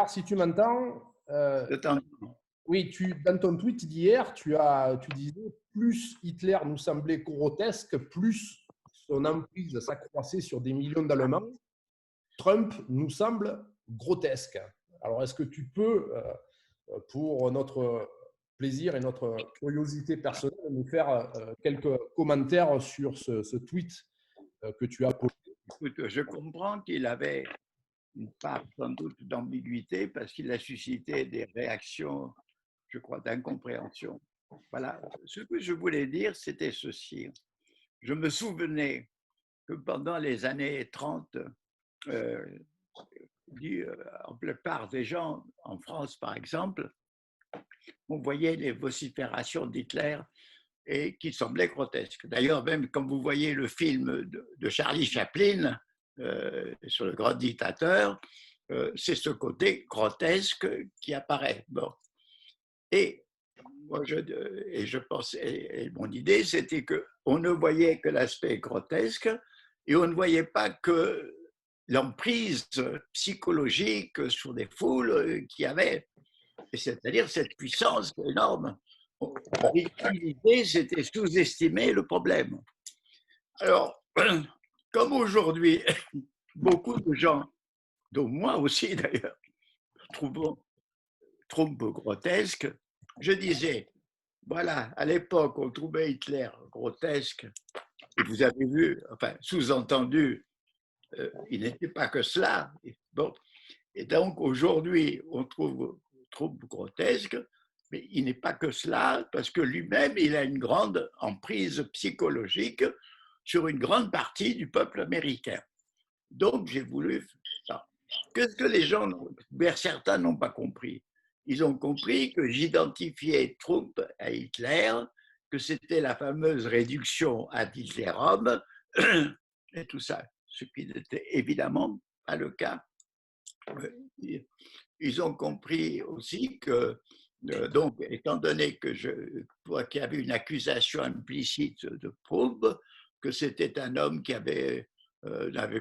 Alors, si tu m'entends, De temps en temps. oui, dans ton tweet d'hier, tu disais plus Hitler nous semblait grotesque, plus son emprise s'accroissait sur des millions d'Allemands, Trump nous semble grotesque. Alors, est-ce que tu peux, pour notre plaisir et notre curiosité personnelle, nous faire quelques commentaires sur ce tweet que tu as posté? Écoute, je comprends qu'il avait une part sans doute d'ambiguïté parce qu'il a suscité des réactions, je crois, d'incompréhension. Voilà, ce que je voulais dire, c'était ceci. Je me souvenais que pendant les années 30, euh, en plupart des gens, en France par exemple, on voyait les vociférations d'Hitler et qui semblaient grotesques. D'ailleurs, même quand vous voyez le film de Charlie Chaplin sur le grand dictateur, c'est ce côté grotesque qui apparaît. Bon. Et moi, je pensais, et mon idée, c'était qu'on ne voyait que l'aspect grotesque et on ne voyait pas que l'emprise psychologique sur des foules qui avaient, c'est-à-dire cette puissance énorme. L'idée, c'était sous-estimer le problème. Alors, comme aujourd'hui, beaucoup de gens, dont moi aussi d'ailleurs, trouvent Trump grotesque, je disais, voilà, à l'époque, on trouvait Hitler grotesque, et vous avez vu, enfin, sous-entendu, il n'était pas que cela. Bon. Et donc, aujourd'hui, on trouve Trump grotesque, mais il n'est pas que cela, parce que lui-même, il a une grande emprise psychologique sur une grande partie du peuple américain. Donc, j'ai voulu. Qu'est-ce que les gens, certains n'ont pas compris? Ils ont compris que j'identifiais Trump à Hitler, que c'était la fameuse réduction ad Hitlerum, et tout ça, ce qui n'était évidemment pas le cas. Ils ont compris aussi que, donc, étant donné que qu'il y avait une accusation implicite de Trump, que c'était un homme qui n'avait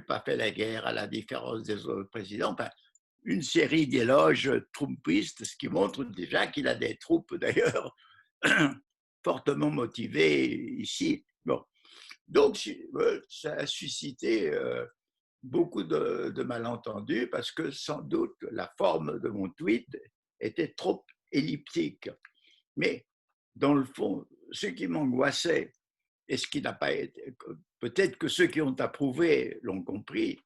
pas fait la guerre à la différence des autres présidents, enfin, une série d'éloges trumpistes, ce qui montre déjà qu'il a des troupes d'ailleurs fortement motivées ici. Bon. Donc, ça a suscité beaucoup de malentendus parce que sans doute la forme de mon tweet était trop elliptique. Mais dans le fond, ce qui m'angoissait et ce qui n'a pas été, peut-être que ceux qui ont approuvé l'ont compris,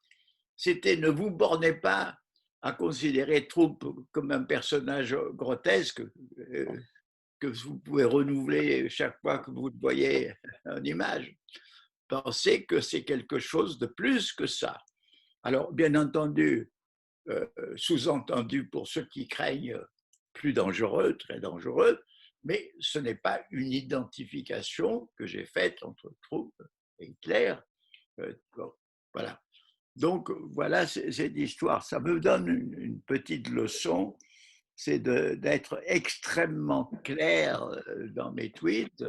c'était ne vous bornez pas à considérer Trump comme un personnage grotesque que vous pouvez renouveler chaque fois que vous le voyez en image. Pensez que c'est quelque chose de plus que ça. Alors, bien entendu, sous-entendu pour ceux qui craignent plus dangereux, très dangereux, mais ce n'est pas une identification que j'ai faite entre Trump et Hitler. Bon, voilà. Donc, voilà cette histoire. Ça me donne une petite leçon, c'est d'être extrêmement clair dans mes tweets,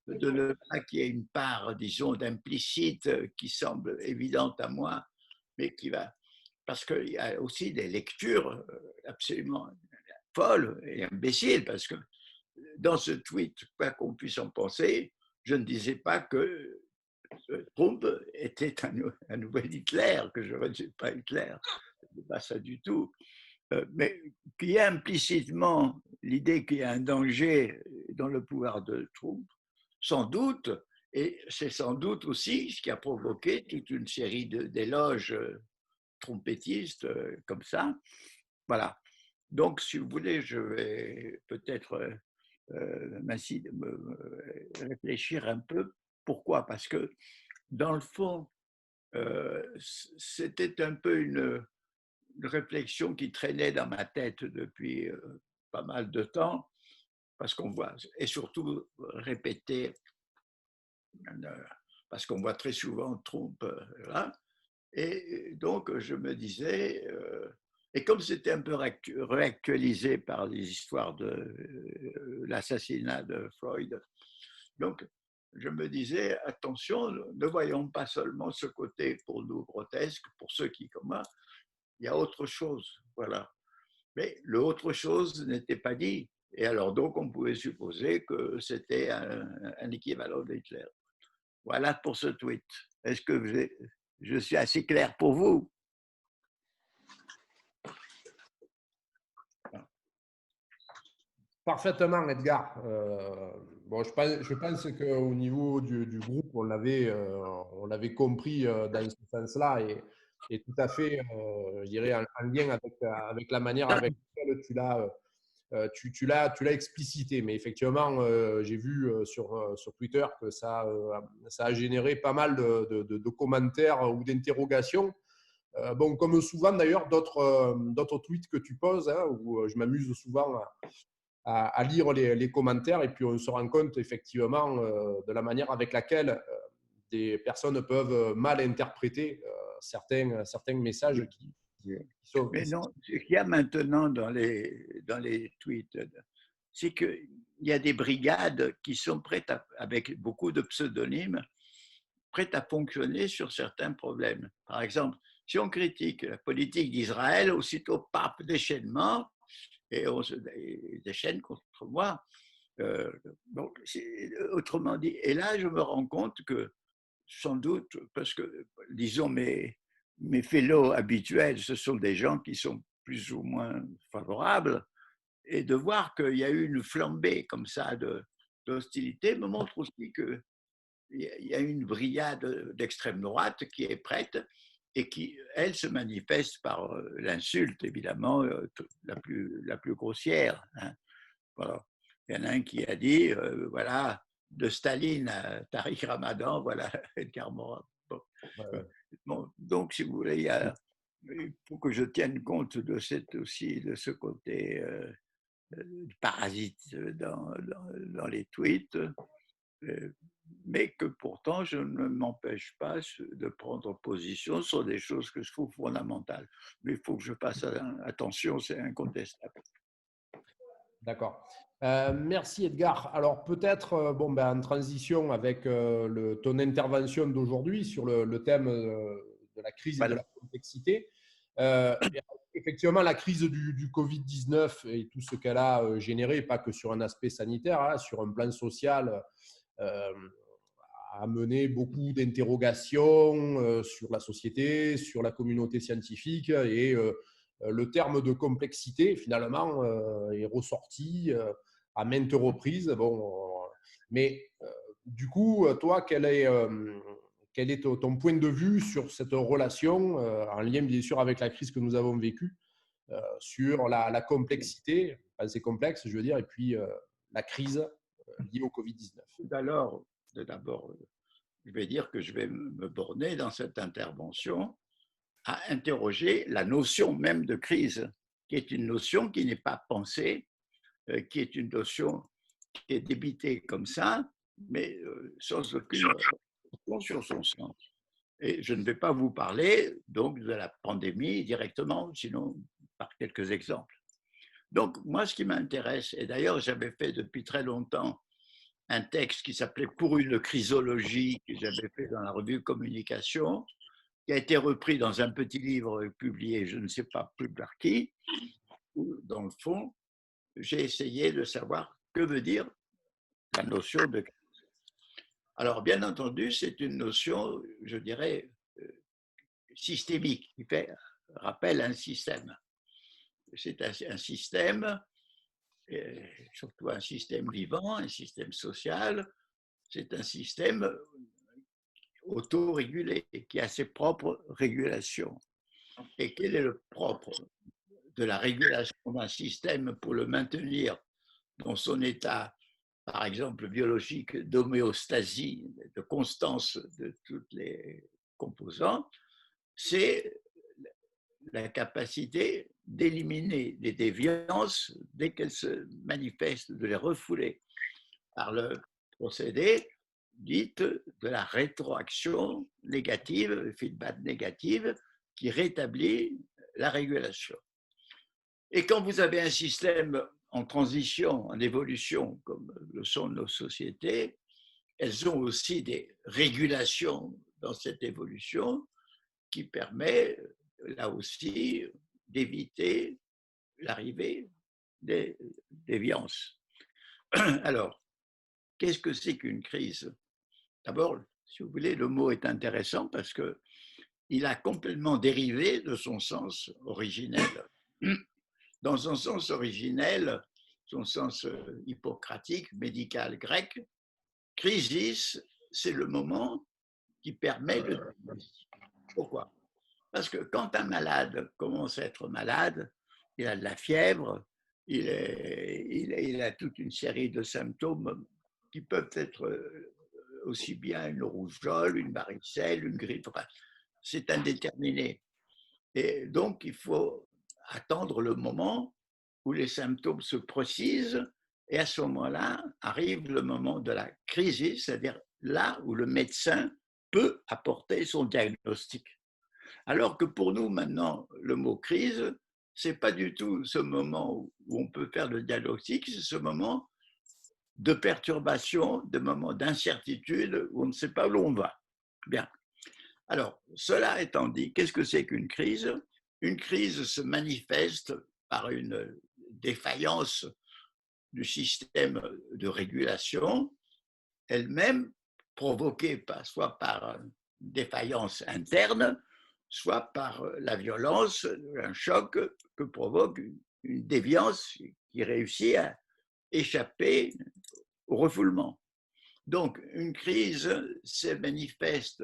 de ne pas qu'il y ait une part, disons, d'implicite qui semble évidente à moi, mais qui va. Parce qu'il y a aussi des lectures absolument folles et imbéciles, parce que dans ce tweet, quoi qu'on puisse en penser, je ne disais pas que Trump était un nouvel Hitler, que je ne rejette pas Hitler, ce n'est pas ça du tout, mais qu'il y ait implicitement l'idée qu'il y a un danger dans le pouvoir de Trump, sans doute, et c'est sans doute aussi ce qui a provoqué toute une série d'éloges trompettistes comme ça. Voilà. Donc, si vous voulez, je vais peut-être réfléchir un peu. Pourquoi? Parce que, dans le fond, c'était un peu une réflexion qui traînait dans ma tête depuis pas mal de temps, parce qu'on voit, et surtout répéter, parce qu'on voit très souvent Trump là. Et donc, je me disais, et comme c'était un peu réactualisé par les histoires de l'assassinat de Freud, donc je me disais, attention, ne voyons pas seulement ce côté pour nous grotesque, pour ceux qui, comme moi, il y a autre chose. Voilà. Mais l'autre chose n'était pas dit. Et alors donc, on pouvait supposer que c'était un équivalent d'Hitler. Voilà pour ce tweet. Est-ce que je suis assez clair pour vous? Parfaitement, Edgar. Bon, je pense qu'au niveau du groupe, on l'avait compris dans ce sens-là et tout à fait, je dirais, en lien avec la manière avec laquelle tu l'as explicité. Mais effectivement, j'ai vu sur Twitter que ça a généré pas mal de commentaires ou d'interrogations. Bon, comme souvent d'ailleurs, d'autres tweets que tu poses, hein, où je m'amuse souvent à lire les commentaires et puis on se rend compte effectivement de la manière avec laquelle des personnes peuvent mal interpréter certains messages Mais non, ce qu'il y a maintenant dans les tweets, c'est qu'il y a des brigades qui sont prêtes, avec beaucoup de pseudonymes, prêtes à fonctionner sur certains problèmes. Par exemple, si on critique la politique d'Israël, aussitôt, pape, déchaînement, et on se déchaîne contre moi. Donc, autrement dit, et là, je me rends compte que, sans doute, parce que, disons, mes fellows habituels, ce sont des gens qui sont plus ou moins favorables, et de voir qu'il y a eu une flambée comme ça d'hostilité me montre aussi qu'il y a une brigade d'extrême droite qui est prête et qui, elle, se manifeste par l'insulte, évidemment, la plus grossière. Hein. Voilà. Il y en a un qui a dit, voilà, de Staline à Tariq Ramadan, voilà Edgar Morin. Bon. Bon, donc, si vous voulez, il faut que je tienne compte de ce côté parasite dans les tweets, mais que pourtant je ne m'empêche pas de prendre position sur des choses que je trouve fondamentales. Mais il faut que je fasse attention, c'est incontestable. D'accord. Merci Edgar. Alors peut-être bon, ben, en transition avec ton intervention d'aujourd'hui sur le thème de la crise et de Voilà. la complexité. Effectivement, la crise du Covid-19 et tout ce qu'elle a généré, pas que sur un aspect sanitaire, hein, sur un plan social, euh, a amené beaucoup d'interrogations sur la société, sur la communauté scientifique et le terme de complexité, finalement, est ressorti à maintes reprises. Bon, mais du coup, toi, quel est ton point de vue sur cette relation, en lien bien sûr avec la crise que nous avons vécue, sur la complexité, enfin, c'est complexe, je veux dire, et puis la crise liée au Covid-19. D'abord, je vais dire que je vais me borner dans cette intervention à interroger la notion même de crise, qui est une notion qui n'est pas pensée, qui est une notion qui est débitée comme ça, mais sans aucune réflexion sur son sens. Et je ne vais pas vous parler donc de la pandémie directement, sinon par quelques exemples. Donc, moi, ce qui m'intéresse, et d'ailleurs, j'avais fait depuis très longtemps un texte qui s'appelait Pour une chrysologie, que j'avais fait dans la revue Communication, qui a été repris dans un petit livre publié, je ne sais pas plus par qui, où, dans le fond, j'ai essayé de savoir que veut dire la notion de crise. Alors, bien entendu, c'est une notion, je dirais, systémique, qui fait rappel à un système. C'est un système, surtout un système vivant, un système social, c'est un système autorégulé, qui a ses propres régulations. Et quel est le propre de la régulation d'un système pour le maintenir dans son état, par exemple biologique, d'homéostasie, de constance de toutes les composants? C'est la capacité d'éliminer des déviances dès qu'elles se manifestent, de les refouler par le procédé dit de la rétroaction négative, le feedback négatif, qui rétablit la régulation. Et quand vous avez un système en transition, en évolution, comme le sont nos sociétés, elles ont aussi des régulations dans cette évolution qui permet là aussi d'éviter l'arrivée des déviances. Alors, qu'est-ce que c'est qu'une crise? D'abord, si vous voulez, le mot est intéressant parce qu'il a complètement dérivé de son sens originel. Dans son sens originel, son sens hippocratique, médical grec, crisis, c'est le moment qui permet le diagnostic. Pourquoi? Parce que quand un malade commence à être malade, il a de la fièvre, il a toute une série de symptômes qui peuvent être aussi bien une rougeole, une varicelle, une grippe, enfin, c'est indéterminé. Et donc, il faut attendre le moment où les symptômes se précisent et à ce moment-là arrive le moment de la crise, c'est-à-dire là où le médecin peut apporter son diagnostic. Alors que pour nous, maintenant, le mot crise, ce n'est pas du tout ce moment où on peut faire le diagnostic, c'est ce moment de perturbation, de moment d'incertitude où on ne sait pas où on va. Bien. Alors, cela étant dit, qu'est-ce que c'est qu'une crise? Une crise se manifeste par une défaillance du système de régulation, elle-même provoquée soit par une défaillance interne, soit par la violence, un choc que provoque une déviance qui réussit à échapper au refoulement. Donc, une crise se manifeste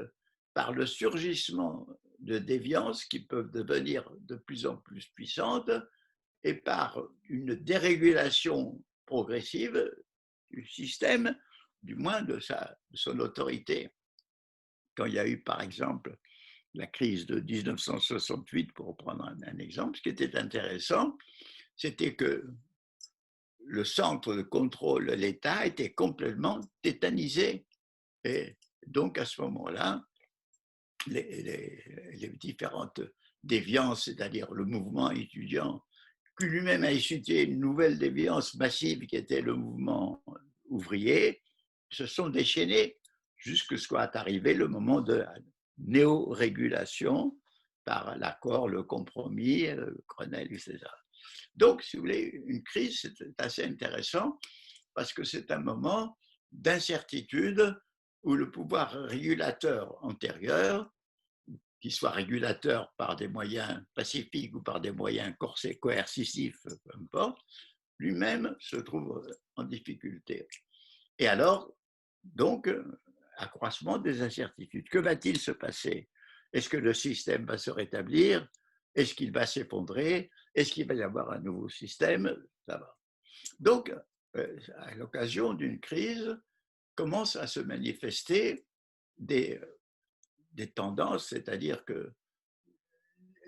par le surgissement de déviances qui peuvent devenir de plus en plus puissantes et par une dérégulation progressive du système, du moins de son autorité. Quand il y a eu, par exemple, la crise de 1968, pour reprendre un exemple, ce qui était intéressant, c'était que le centre de contrôle de l'État était complètement tétanisé. Et donc, à ce moment-là, les différentes déviances, c'est-à-dire le mouvement étudiant, qui lui-même a suscité une nouvelle déviance massive qui était le mouvement ouvrier, se sont déchaînés jusqu'à ce soit arrivé le moment de la néo-régulation par l'accord, le compromis, le Grenelle, etc. Donc, si vous voulez, une crise, c'est assez intéressant parce que c'est un moment d'incertitude où le pouvoir régulateur antérieur, qu'il soit régulateur par des moyens pacifiques ou par des moyens coercitifs, peu importe, lui-même se trouve en difficulté. Et alors, donc, accroissement des incertitudes. Que va-t-il se passer? Est-ce que le système va se rétablir? Est-ce qu'il va s'effondrer? Est-ce qu'il va y avoir un nouveau système? Ça va. Donc, à l'occasion d'une crise, commencent à se manifester des tendances, c'est-à-dire que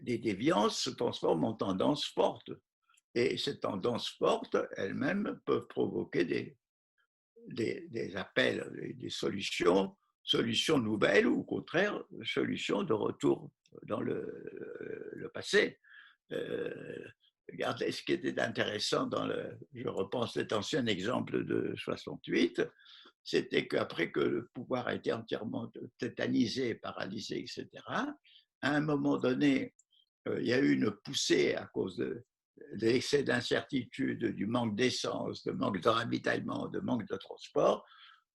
des déviances se transforment en tendances fortes. Et ces tendances fortes, elles-mêmes, peuvent provoquer des appels, des solutions nouvelles ou au contraire, solutions de retour dans le passé. Regardez ce qui était intéressant je repense cet ancien exemple de 68, c'était qu'après que le pouvoir a été entièrement tétanisé, paralysé, etc., à un moment donné, il y a eu une poussée à cause de l'excès d'incertitude, du manque d'essence, du manque de ravitaillement, du manque de transport,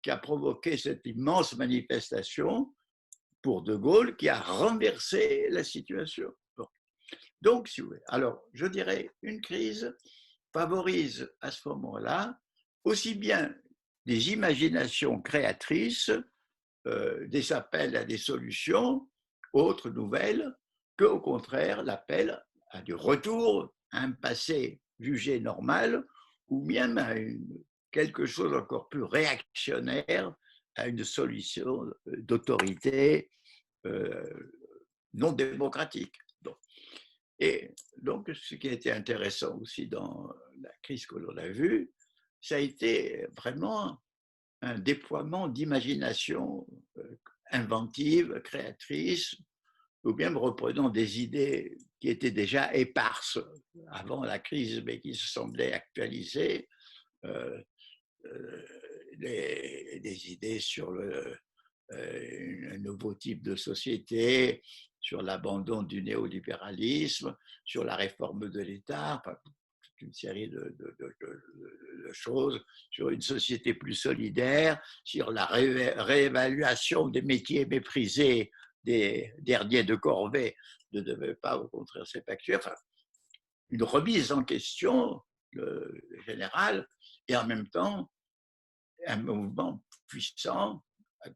qui a provoqué cette immense manifestation pour De Gaulle qui a renversé la situation. Bon. Donc, si vous voulez, alors je dirais une crise favorise à ce moment-là aussi bien des imaginations créatrices, des appels à des solutions, autres nouvelles, qu'au contraire l'appel à du retour à un passé jugé normal ou même à quelque chose encore plus réactionnaire, à une solution d'autorité non démocratique. Donc, et donc, ce qui a été intéressant aussi dans la crise que l'on a vue, ça a été vraiment un déploiement d'imagination inventive, créatrice, ou bien reprenant des idées qui étaient déjà éparses avant la crise, mais qui se semblaient actualisées, euh, euh, des idées sur un nouveau type de société, sur l'abandon du néolibéralisme, sur la réforme de l'État. Enfin, une série de choses sur une société plus solidaire, sur la réévaluation des métiers méprisés des derniers de corvée ne devait pas au contraire s'effectuer. Enfin, une remise en question générale et en même temps un mouvement puissant, à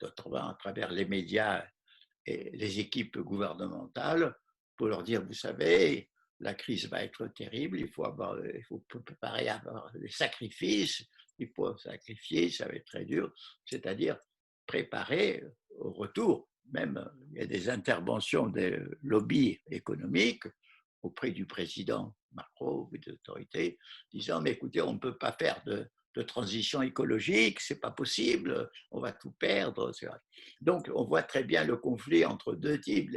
travers les médias et les équipes gouvernementales, pour leur dire, vous savez, la crise va être terrible, il faut préparer à avoir des sacrifices, il faut sacrifier, ça va être très dur, c'est-à-dire préparer au retour. Même il y a des interventions des lobbies économiques auprès du président Macron ou des autorités, disant, mais écoutez, on ne peut pas faire de transition écologique, c'est pas possible, on va tout perdre. Donc, on voit très bien le conflit entre deux types,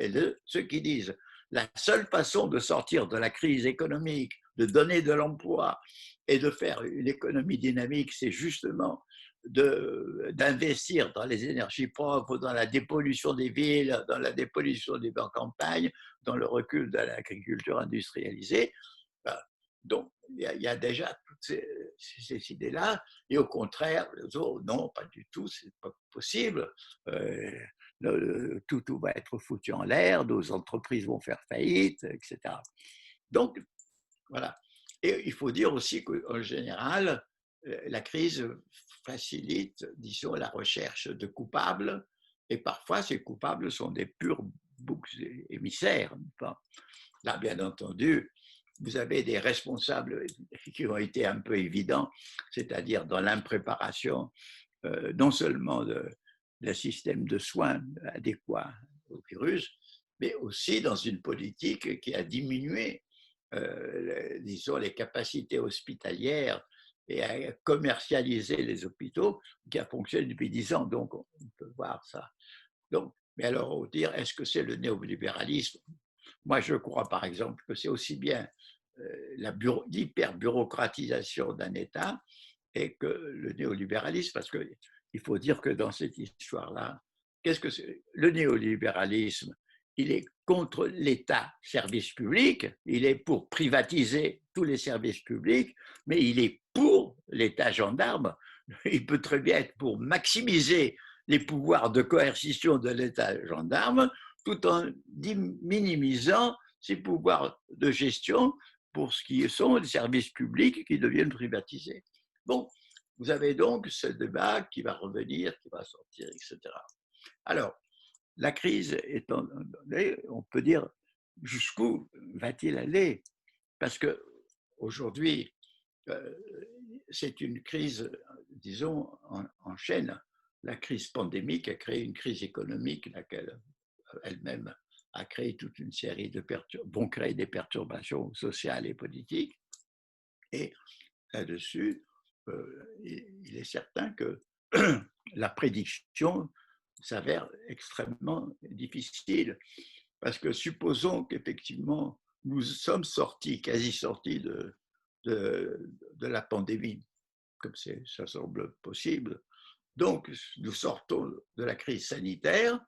ceux qui disent la seule façon de sortir de la crise économique, de donner de l'emploi et de faire une économie dynamique, c'est justement d'investir dans les énergies propres, dans la dépollution des villes, dans la dépollution des campagnes, dans le recul de l'agriculture industrialisée. Donc, il y a déjà toutes ces idées-là, et au contraire, les autres, non, pas du tout, c'est pas possible. Tout va être foutu en l'air, nos entreprises vont faire faillite, etc. Donc, voilà. Et il faut dire aussi qu'en général, la crise facilite, disons, la recherche de coupables, et parfois ces coupables sont des purs boucs émissaires. Là, bien entendu, vous avez des responsables qui ont été un peu évidents, c'est-à-dire dans l'impréparation non seulement d'un système de soins adéquat au virus, mais aussi dans une politique qui a diminué, disons, les capacités hospitalières et à commercialiser les hôpitaux, qui a fonctionné depuis 10 ans. Donc, on peut voir ça. Donc, mais alors, dire, est-ce que c'est le néolibéralisme? Moi, je crois, par exemple, que c'est aussi bien l'hyper-bureaucratisation d'un État et que le néolibéralisme, parce qu'il faut dire que dans cette histoire-là, qu'est-ce que c'est? Le néolibéralisme, il est contre l'État service public, il est pour privatiser tous les services publics, mais il est pour l'État gendarme. Il peut très bien être pour maximiser les pouvoirs de coercition de l'État gendarme, tout en minimisant ses pouvoirs de gestion pour ce qui sont les services publics qui deviennent privatisés. Bon, vous avez donc ce débat qui va revenir, qui va sortir, etc. Alors, la crise étant donnée, on peut dire jusqu'où va-t-il aller? Parce que aujourd'hui, c'est une crise, disons, en chaîne. La crise pandémique a créé une crise économique, laquelle elle-même a créé toute une série vont créer des perturbations sociales et politiques. Et là-dessus, il est certain que la prédiction s'avère extrêmement difficile. Parce que supposons qu'effectivement, nous sommes quasi sortis de la pandémie, comme ça semble possible. Donc, nous sortons de la crise sanitaire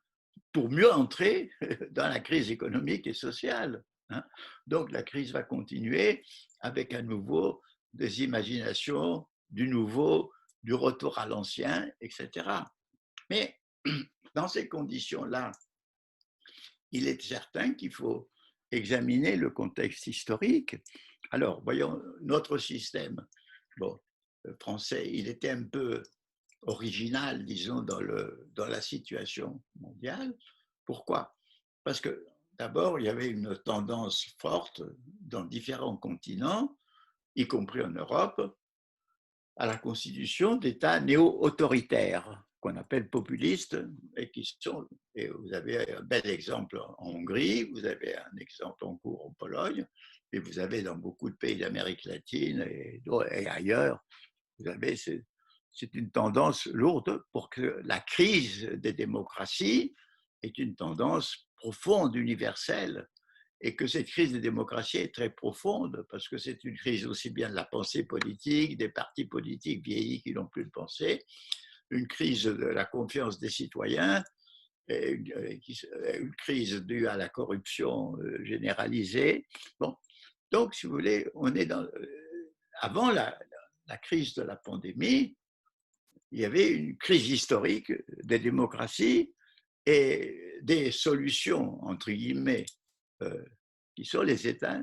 pour mieux entrer dans la crise économique et sociale. Donc, la crise va continuer avec à nouveau des imaginations du nouveau, du retour à l'ancien, etc. Mais dans ces conditions-là, il est certain qu'il faut examiner le contexte historique. Alors, voyons notre système. Bon, le français, il était un peu original, disons, dans la situation mondiale. Pourquoi? Parce que d'abord, il y avait une tendance forte dans différents continents, y compris en Europe, à la constitution d'États néo-autoritaires, qu'on appelle populistes, et vous avez un bel exemple en Hongrie, vous avez un exemple en cours en Pologne, et vous avez dans beaucoup de pays d'Amérique latine et ailleurs, vous avez, c'est une tendance lourde pour que la crise des démocraties est une tendance profonde, universelle, et que cette crise des démocraties est très profonde, parce que c'est une crise aussi bien de la pensée politique, des partis politiques vieillis qui n'ont plus de pensée, une crise de la confiance des citoyens, une crise due à la corruption généralisée. Bon. Donc, si vous voulez, on est avant la crise de la pandémie, il y avait une crise historique des démocraties et des solutions, entre guillemets, qui sont les États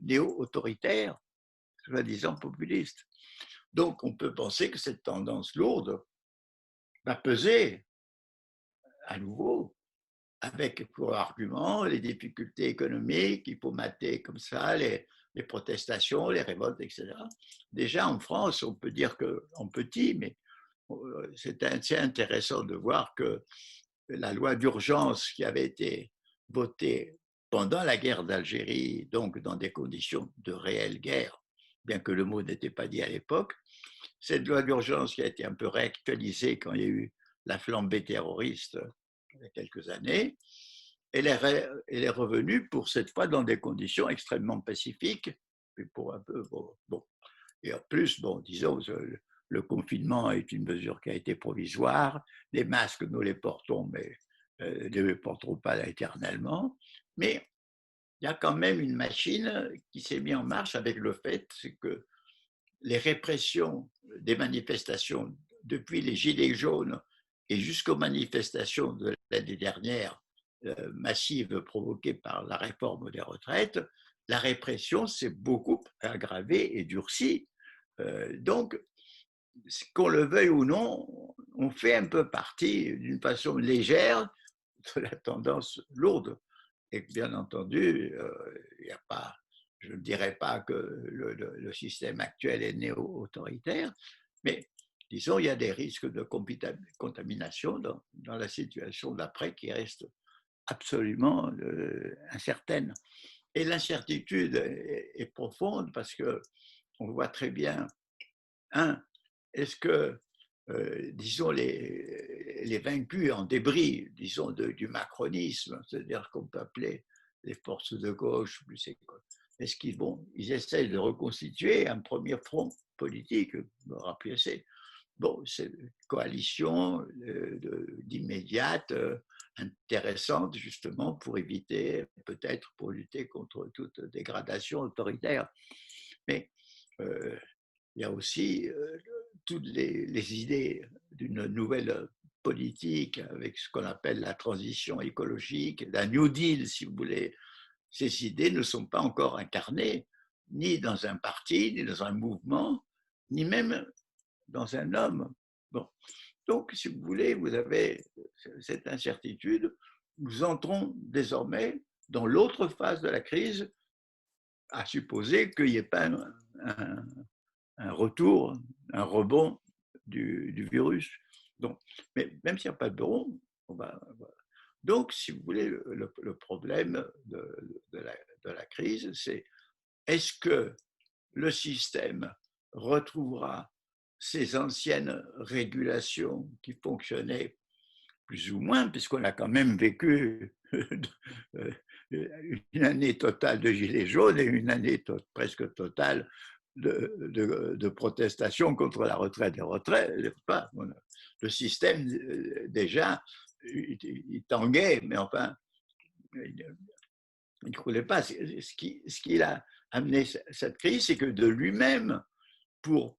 néo-autoritaires, soi-disant populistes. Donc, on peut penser que cette tendance lourde va peser à nouveau avec pour argument les difficultés économiques, il faut mater comme ça les protestations, les révoltes, etc. Déjà en France, on peut dire qu'en petit, mais c'est assez intéressant de voir que la loi d'urgence qui avait été votée pendant la guerre d'Algérie, donc dans des conditions de réelle guerre, bien que le mot n'était pas dit à l'époque, cette loi d'urgence qui a été un peu réactualisée quand il y a eu la flambée terroriste il y a quelques années, elle est revenue pour cette fois dans des conditions extrêmement pacifiques, et pour un peu, bon. Et en plus, bon, disons, le confinement est une mesure qui a été provisoire, les masques, nous les portons, mais ne les porterons pas éternellement, mais il y a quand même une machine qui s'est mise en marche avec le fait que les répressions des manifestations depuis les Gilets jaunes et jusqu'aux manifestations de l'année dernière massives provoquées par la réforme des retraites, la répression s'est beaucoup aggravée et durcie. Donc, qu'on le veuille ou non, on fait un peu partie d'une façon légère de la tendance lourde. Et bien entendu, il n'y a pas, je ne dirais pas que le système actuel est néo-autoritaire, mais disons, il y a des risques de contamination dans la situation d'après qui reste absolument incertaine. Et l'incertitude est profonde parce qu'on voit très bien, est-ce que, disons, les vaincus en débris, disons, du macronisme, c'est-à-dire qu'on peut appeler les forces de gauche, est-ce ils essayent de reconstituer un premier front politique, me rappelez, c'est une coalition d'immédiate, intéressante justement pour éviter, peut-être pour lutter contre toute dégradation autoritaire. Mais il y a aussi toutes les idées d'une nouvelle politique avec ce qu'on appelle la transition écologique, la New Deal, si vous voulez. Ces idées ne sont pas encore incarnées, ni dans un parti, ni dans un mouvement, ni même dans un homme. Bon. Donc, si vous voulez, vous avez cette incertitude. Nous entrons désormais dans l'autre phase de la crise, à supposer qu'il n'y ait pas un retour, un rebond du virus. Donc, mais même s'il n'y a pas de rebond, donc, si vous voulez, le problème de la crise, c'est est-ce que le système retrouvera ces anciennes régulations qui fonctionnaient plus ou moins, puisqu'on a quand même vécu une année totale de gilets jaunes et une année presque totale de protestation contre la retraite des retraites. Le système, déjà, il tanguait, mais enfin, il ne croulait pas. Ce qui a amené cette crise, c'est que de lui-même, pour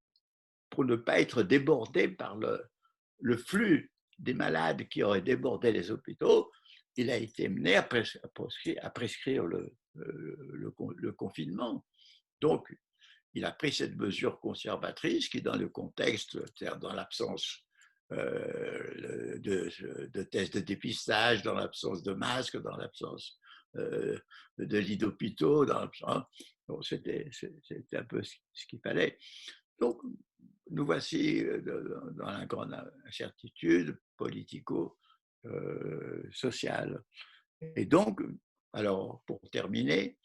ne pas être débordé par le flux des malades qui auraient débordé les hôpitaux, il a été mené à prescrire le confinement. Donc, il a pris cette mesure conservatrice qui, dans le contexte, c'est-à-dire dans l'absence de tests de dépistage, dans l'absence de masques, dans l'absence de lits d'hôpitaux, c'était un peu ce qu'il fallait. Donc, nous voici dans la grande incertitude politico-sociale. Et donc, alors, pour terminer,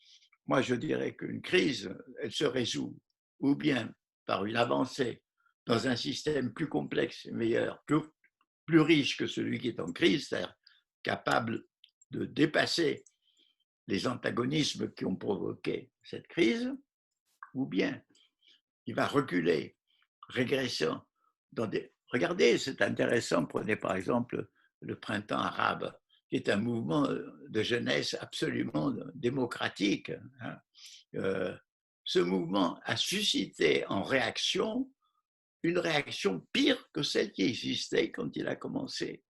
moi je dirais qu'une crise, elle se résout ou bien par une avancée dans un système plus complexe et meilleur, plus riche que celui qui est en crise, c'est-à-dire capable de dépasser les antagonismes qui ont provoqué cette crise, ou bien il va reculer, régressant. Regardez, c'est intéressant, prenez par exemple le printemps arabe, qui est un mouvement de jeunesse absolument démocratique. ce mouvement a suscité en réaction une réaction pire que celle qui existait quand il a commencé.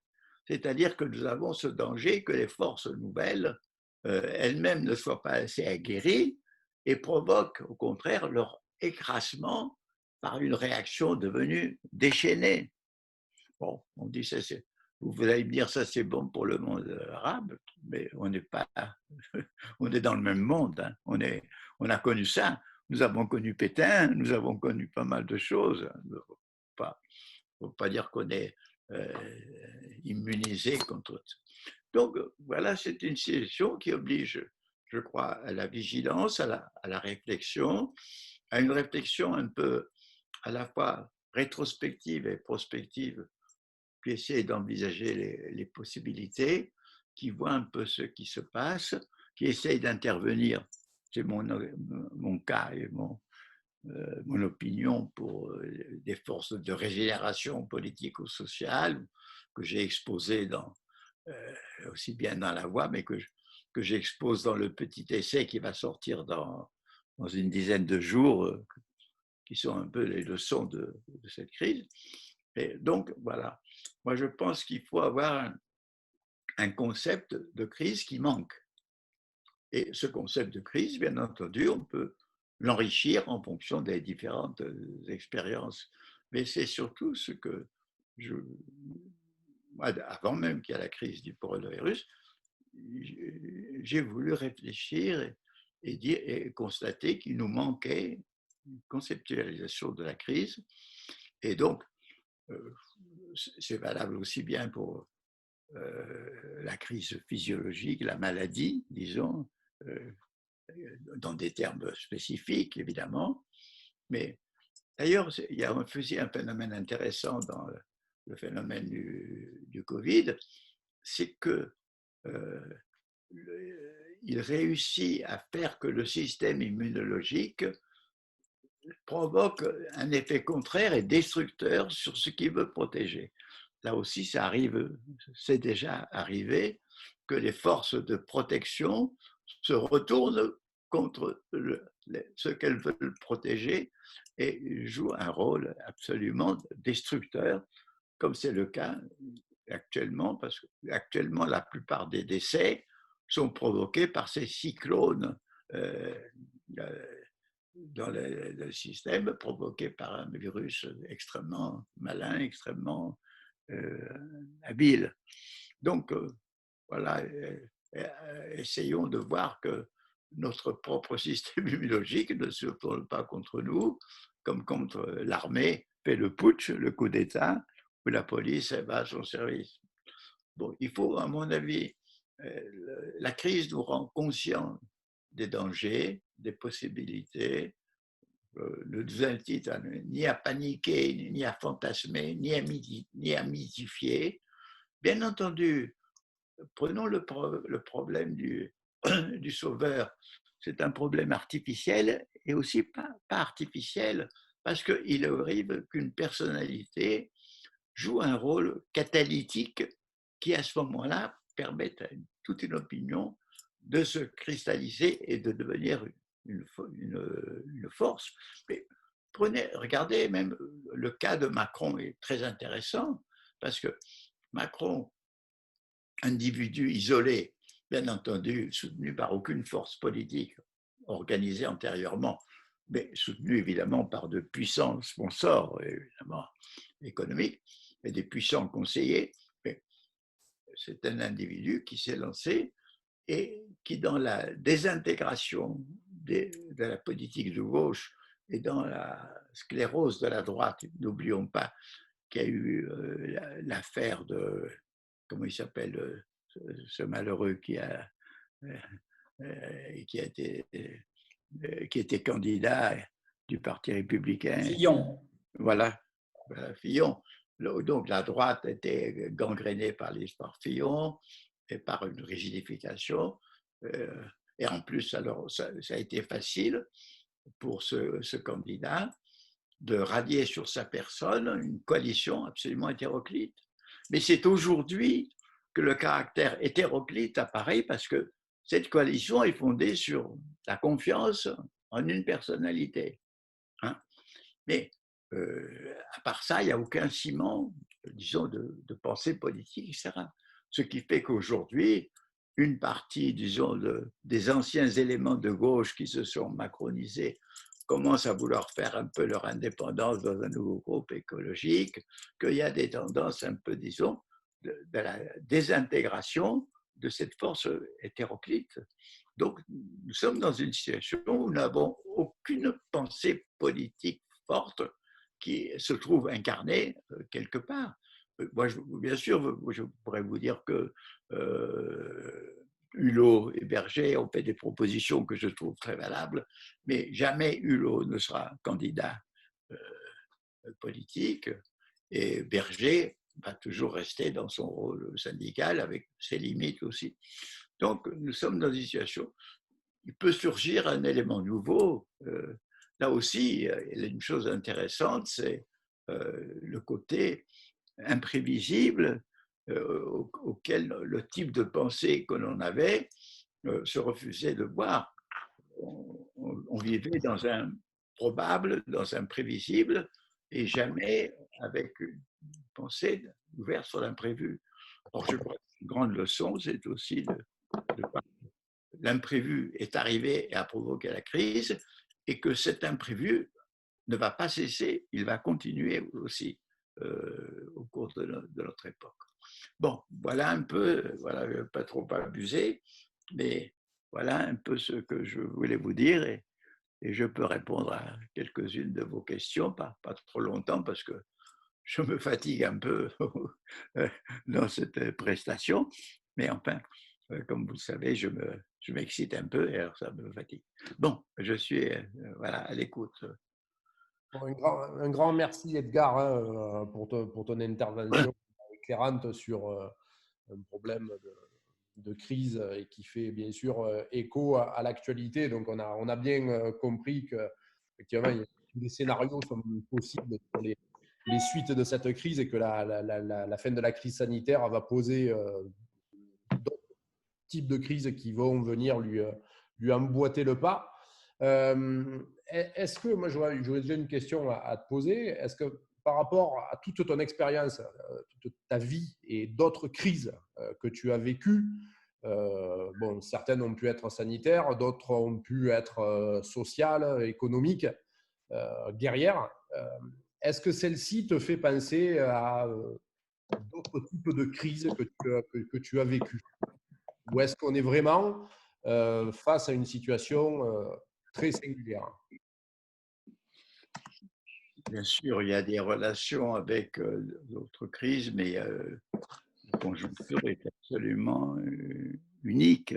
C'est-à-dire que nous avons ce danger que les forces nouvelles elles-mêmes ne soient pas assez aguerries et provoquent au contraire leur écrasement par une réaction devenue déchaînée. Bon, on dit ça, vous allez me dire ça c'est bon pour le monde arabe, mais on n'est pas, on est dans le même monde. Hein. On a connu ça. Nous avons connu Pétain, nous avons connu pas mal de choses. Il ne faut pas dire qu'on est immunisé contre. Donc voilà, c'est une situation qui oblige, je crois, à la vigilance, à la réflexion, à une réflexion un peu à la fois rétrospective et prospective, qui essaie d'envisager les possibilités, qui voit un peu ce qui se passe, qui essaye d'intervenir. C'est mon cas et mon opinion pour des forces de régénération politique ou sociale que j'ai exposées aussi bien dans la voix, mais que j'expose dans le petit essai qui va sortir dans une dizaine de jours, qui sont un peu les leçons de cette crise. Et donc, voilà. Moi, je pense qu'il faut avoir un concept de crise qui manque. Et ce concept de crise, bien entendu, on peut l'enrichir en fonction des différentes expériences. Mais c'est surtout ce que moi, avant même qu'il y ait la crise du coronavirus, j'ai voulu réfléchir et constater qu'il nous manquait une conceptualisation de la crise. Et donc, c'est valable aussi bien pour la crise physiologique, la maladie, disons, dans des termes spécifiques, évidemment. Mais d'ailleurs, il y a aussi un phénomène intéressant dans le phénomène du Covid, c'est que il réussit à faire que le système immunologique provoque un effet contraire et destructeur sur ce qu'il veut protéger. Là aussi, ça arrive, c'est déjà arrivé, que les forces de protection se retournent contre ce qu'elles veulent protéger et jouent un rôle absolument destructeur, comme c'est le cas actuellement, parce qu'actuellement, la plupart des décès sont provoqués par ces cyclones dans le système, provoqués par un virus extrêmement malin, extrêmement habile. Donc, voilà, essayons de voir que notre propre système immunologique ne se tourne pas contre nous, comme contre l'armée fait le putsch, le coup d'État, où la police va à son service. Bon, il faut, à mon avis, la crise nous rend conscients des dangers, des possibilités, ne nous incite ni à paniquer, ni à fantasmer, ni à mythifier. Bien entendu, prenons le problème du sauveur. C'est un problème artificiel et aussi pas artificiel parce qu'il arrive qu'une personnalité joue un rôle catalytique qui, à ce moment-là, permet à toute une opinion de se cristalliser et de devenir une force. Mais regardez, même le cas de Macron est très intéressant parce que Macron, individu isolé, bien entendu, soutenu par aucune force politique organisée antérieurement, mais soutenu évidemment par de puissants sponsors, évidemment, économiques, et des puissants conseillers. Mais c'est un individu qui s'est lancé et qui, dans la désintégration de la politique de gauche et dans la sclérose de la droite, n'oublions pas qu'il y a eu l'affaire de, comment il s'appelle, ce malheureux qui était candidat du Parti républicain. Fillon. Voilà, Fillon. Donc la droite était gangrénée par l'histoire Fillon et par une rigidification. Et en plus, alors, ça a été facile pour ce candidat de rallier sur sa personne une coalition absolument hétéroclite. Mais c'est aujourd'hui que le caractère hétéroclite apparaît parce que cette coalition est fondée sur la confiance en une personnalité. Hein. Mais à part ça, il n'y a aucun ciment, disons, de pensée politique, etc. Ce qui fait qu'aujourd'hui, une partie, disons, des anciens éléments de gauche qui se sont macronisés commencent à vouloir faire un peu leur indépendance dans un nouveau groupe écologique, qu'il y a des tendances un peu, disons, de la désintégration de cette force hétéroclite. Donc, nous sommes dans une situation où nous n'avons aucune pensée politique forte qui se trouve incarnée quelque part. Moi, bien sûr, je pourrais vous dire que Hulot et Berger ont fait des propositions que je trouve très valables, mais jamais Hulot ne sera candidat politique et Berger va toujours rester dans son rôle syndical avec ses limites aussi. Donc, nous sommes dans une situation, il peut surgir un élément nouveau. Là aussi, il y a une chose intéressante, c'est le côté imprévisible auquel le type de pensée que l'on avait se refusait de voir. On vivait dans un probable, dans un prévisible, et jamais avec une pensée ouverte sur l'imprévu. Or, je crois qu'une grande leçon, c'est aussi de l'imprévu est arrivé et a provoqué la crise, et que cet imprévu ne va pas cesser, il va continuer aussi au cours de notre époque. Bon, voilà un peu, voilà, pas trop abuser, mais voilà un peu ce que je voulais vous dire, et je peux répondre à quelques-unes de vos questions, pas trop longtemps, parce que je me fatigue un peu dans cette prestation, mais enfin, comme vous le savez, je m'excite un peu et alors ça me fatigue. Bon, je suis voilà, à l'écoute. Bon, un grand merci, Edgar, hein, pour ton intervention éclairante sur un problème de crise et qui fait bien sûr écho à l'actualité. Donc, on a bien compris que effectivement, les scénarios sont possibles sur les suites de cette crise et que la fin de la crise sanitaire va poser d'autres types de crises qui vont venir lui emboîter le pas. Est-ce que, moi j'aurais déjà une question à te poser, est-ce que par rapport à toute ton expérience, toute ta vie et d'autres crises que tu as vécues, bon, certaines ont pu être sanitaires, d'autres ont pu être sociales, économiques, guerrières, est-ce que celle-ci te fait penser à d'autres types de crises que tu as vécues? Ou est-ce qu'on est vraiment face à une situation très singulière? Bien sûr, il y a des relations avec d'autres crises, mais la conjoncture est absolument unique.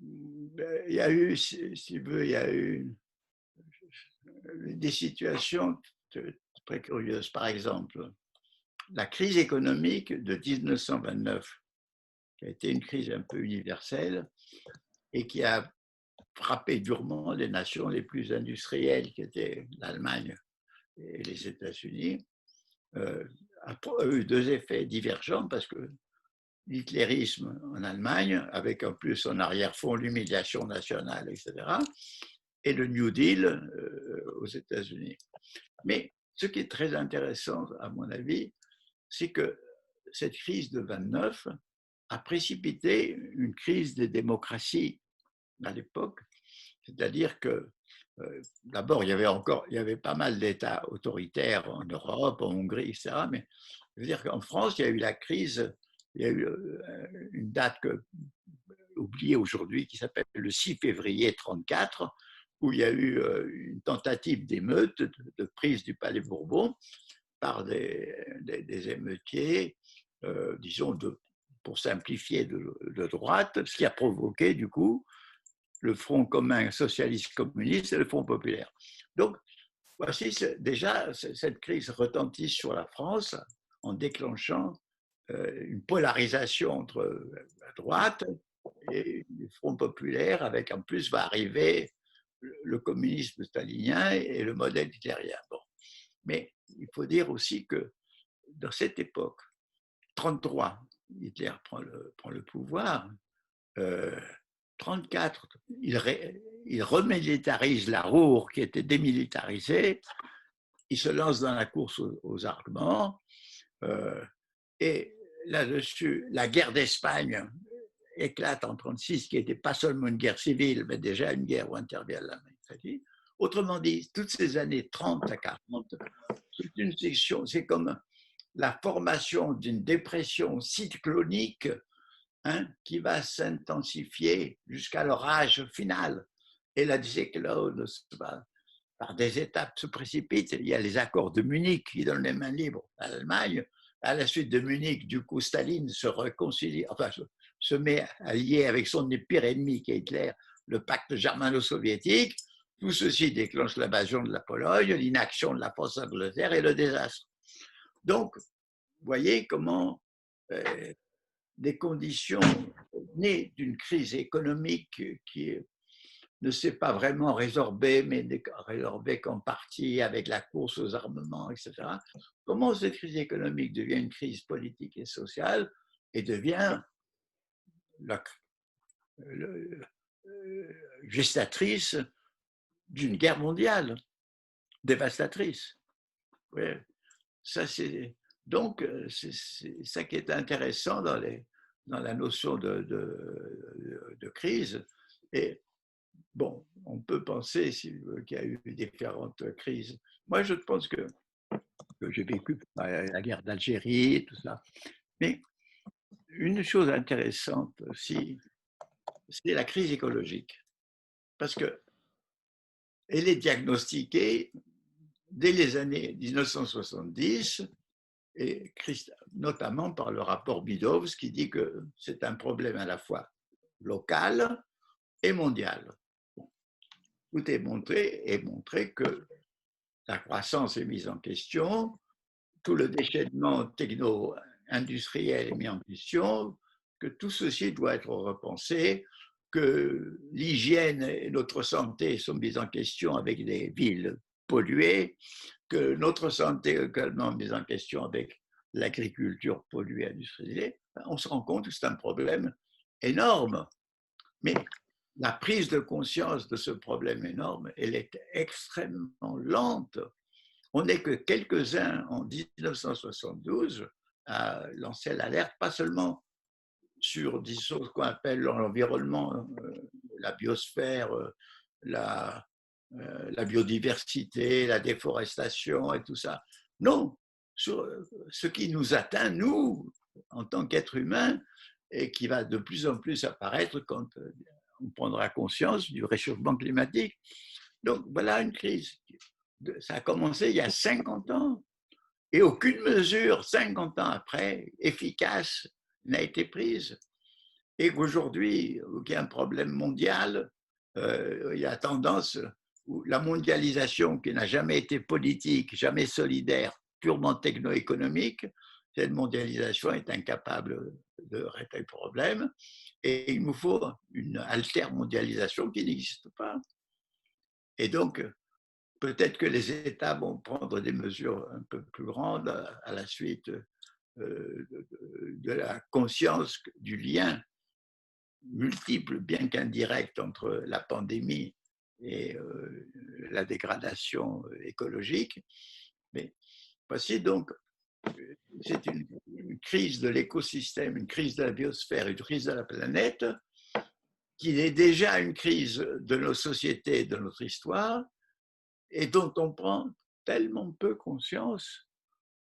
Il y a eu, si tu veux, il y a eu des situations très curieuses. Par exemple, la crise économique de 1929, qui a été une crise un peu universelle et qui a frappé durement les nations les plus industrielles, qui étaient l'Allemagne et les États-Unis, a eu deux effets divergents parce que l'hitlérisme en Allemagne, avec en plus en arrière-fond l'humiliation nationale, etc., et le New Deal aux États-Unis. Mais ce qui est très intéressant, à mon avis, c'est que cette crise de 29 a précipité une crise des démocraties à l'époque, c'est-à-dire que d'abord, il y avait pas mal d'États autoritaires en Europe, en Hongrie, etc. Mais je veux dire qu'en France, il y a eu la crise, il y a eu une date oubliée aujourd'hui qui s'appelle le 6 février 1934, où il y a eu une tentative d'émeute, de prise du Palais Bourbon par des émeutiers, disons, pour simplifier, de droite, ce qui a provoqué du coup le Front commun socialiste communiste et le Front populaire. Donc, voici déjà cette crise retentit sur la France en déclenchant une polarisation entre la droite et le Front populaire, avec en plus va arriver le communisme stalinien et le modèle hitlérien. Bon. Mais il faut dire aussi que dans cette époque, 1933, Hitler prend le pouvoir, 1934, il remilitarise la Ruhr qui était démilitarisée, il se lance dans la course aux armements, et là-dessus, la guerre d'Espagne éclate en 1936, qui n'était pas seulement une guerre civile, mais déjà une guerre où intervient l'Allemagne. Autrement dit, toutes ces années 30 à 40, c'est une section, c'est comme la formation d'une dépression cyclonique, hein, qui va s'intensifier jusqu'à l'orage final. Et la cyclone par des étapes se précipite. Il y a les accords de Munich qui donnent les mains libres à l'Allemagne. À la suite de Munich, du coup, Staline se réconcilie, enfin, se met à lier avec son pire ennemi qui est Hitler, le pacte germano-soviétique. Tout ceci déclenche l'invasion de la Pologne, l'inaction de la France-Angleterre et le désastre. Donc, vous voyez comment des conditions nées d'une crise économique qui ne s'est pas vraiment résorbée, mais résorbée qu'en partie avec la course aux armements, etc. Comment cette crise économique devient une crise politique et sociale et devient la gestatrice d'une guerre mondiale dévastatrice. Oui. Ça, donc, c'est ça qui est intéressant dans la notion de crise. Et bon, on peut penser qu'il y a eu différentes crises. Moi, je pense que j'ai vécu la guerre d'Algérie, tout ça. Mais une chose intéressante aussi, c'est la crise écologique. Parce qu'elle est diagnostiquée dès les années 1970, et notamment par le rapport Bidows qui dit que c'est un problème à la fois local et mondial. Bon, tout est montré que la croissance est mise en question, tout le déchaînement techno-industriel est mis en question, que tout ceci doit être repensé, que l'hygiène et notre santé sont mises en question avec des villes polluées, que notre santé est également mise en question avec l'agriculture polluée, industrialisée. On se rend compte que c'est un problème énorme. Mais la prise de conscience de ce problème énorme, elle est extrêmement lente. On n'est que quelques-uns en 1972 à lancer l'alerte, pas seulement sur ce qu'on appelle l'environnement, la biosphère, la biodiversité, la déforestation et tout ça. Non, sur ce qui nous atteint, nous, en tant qu'êtres humains, et qui va de plus en plus apparaître quand on prendra conscience du réchauffement climatique. Donc voilà une crise. Ça a commencé il y a 50 ans et aucune mesure, 50 ans après, efficace n'a été prise. Et qu'aujourd'hui, il y a un problème mondial, il y a tendance où la mondialisation qui n'a jamais été politique, jamais solidaire, purement techno-économique, cette mondialisation est incapable de régler le problème. Et il nous faut une alter-mondialisation qui n'existe pas. Et donc, peut-être que les États vont prendre des mesures un peu plus grandes à la suite de la conscience du lien multiple, bien qu'indirect, entre la pandémie et la dégradation écologique. Mais voici donc, c'est une crise de l'écosystème, une crise de la biosphère, une crise de la planète, qui est déjà une crise de nos sociétés, de notre histoire, et dont on prend tellement peu conscience.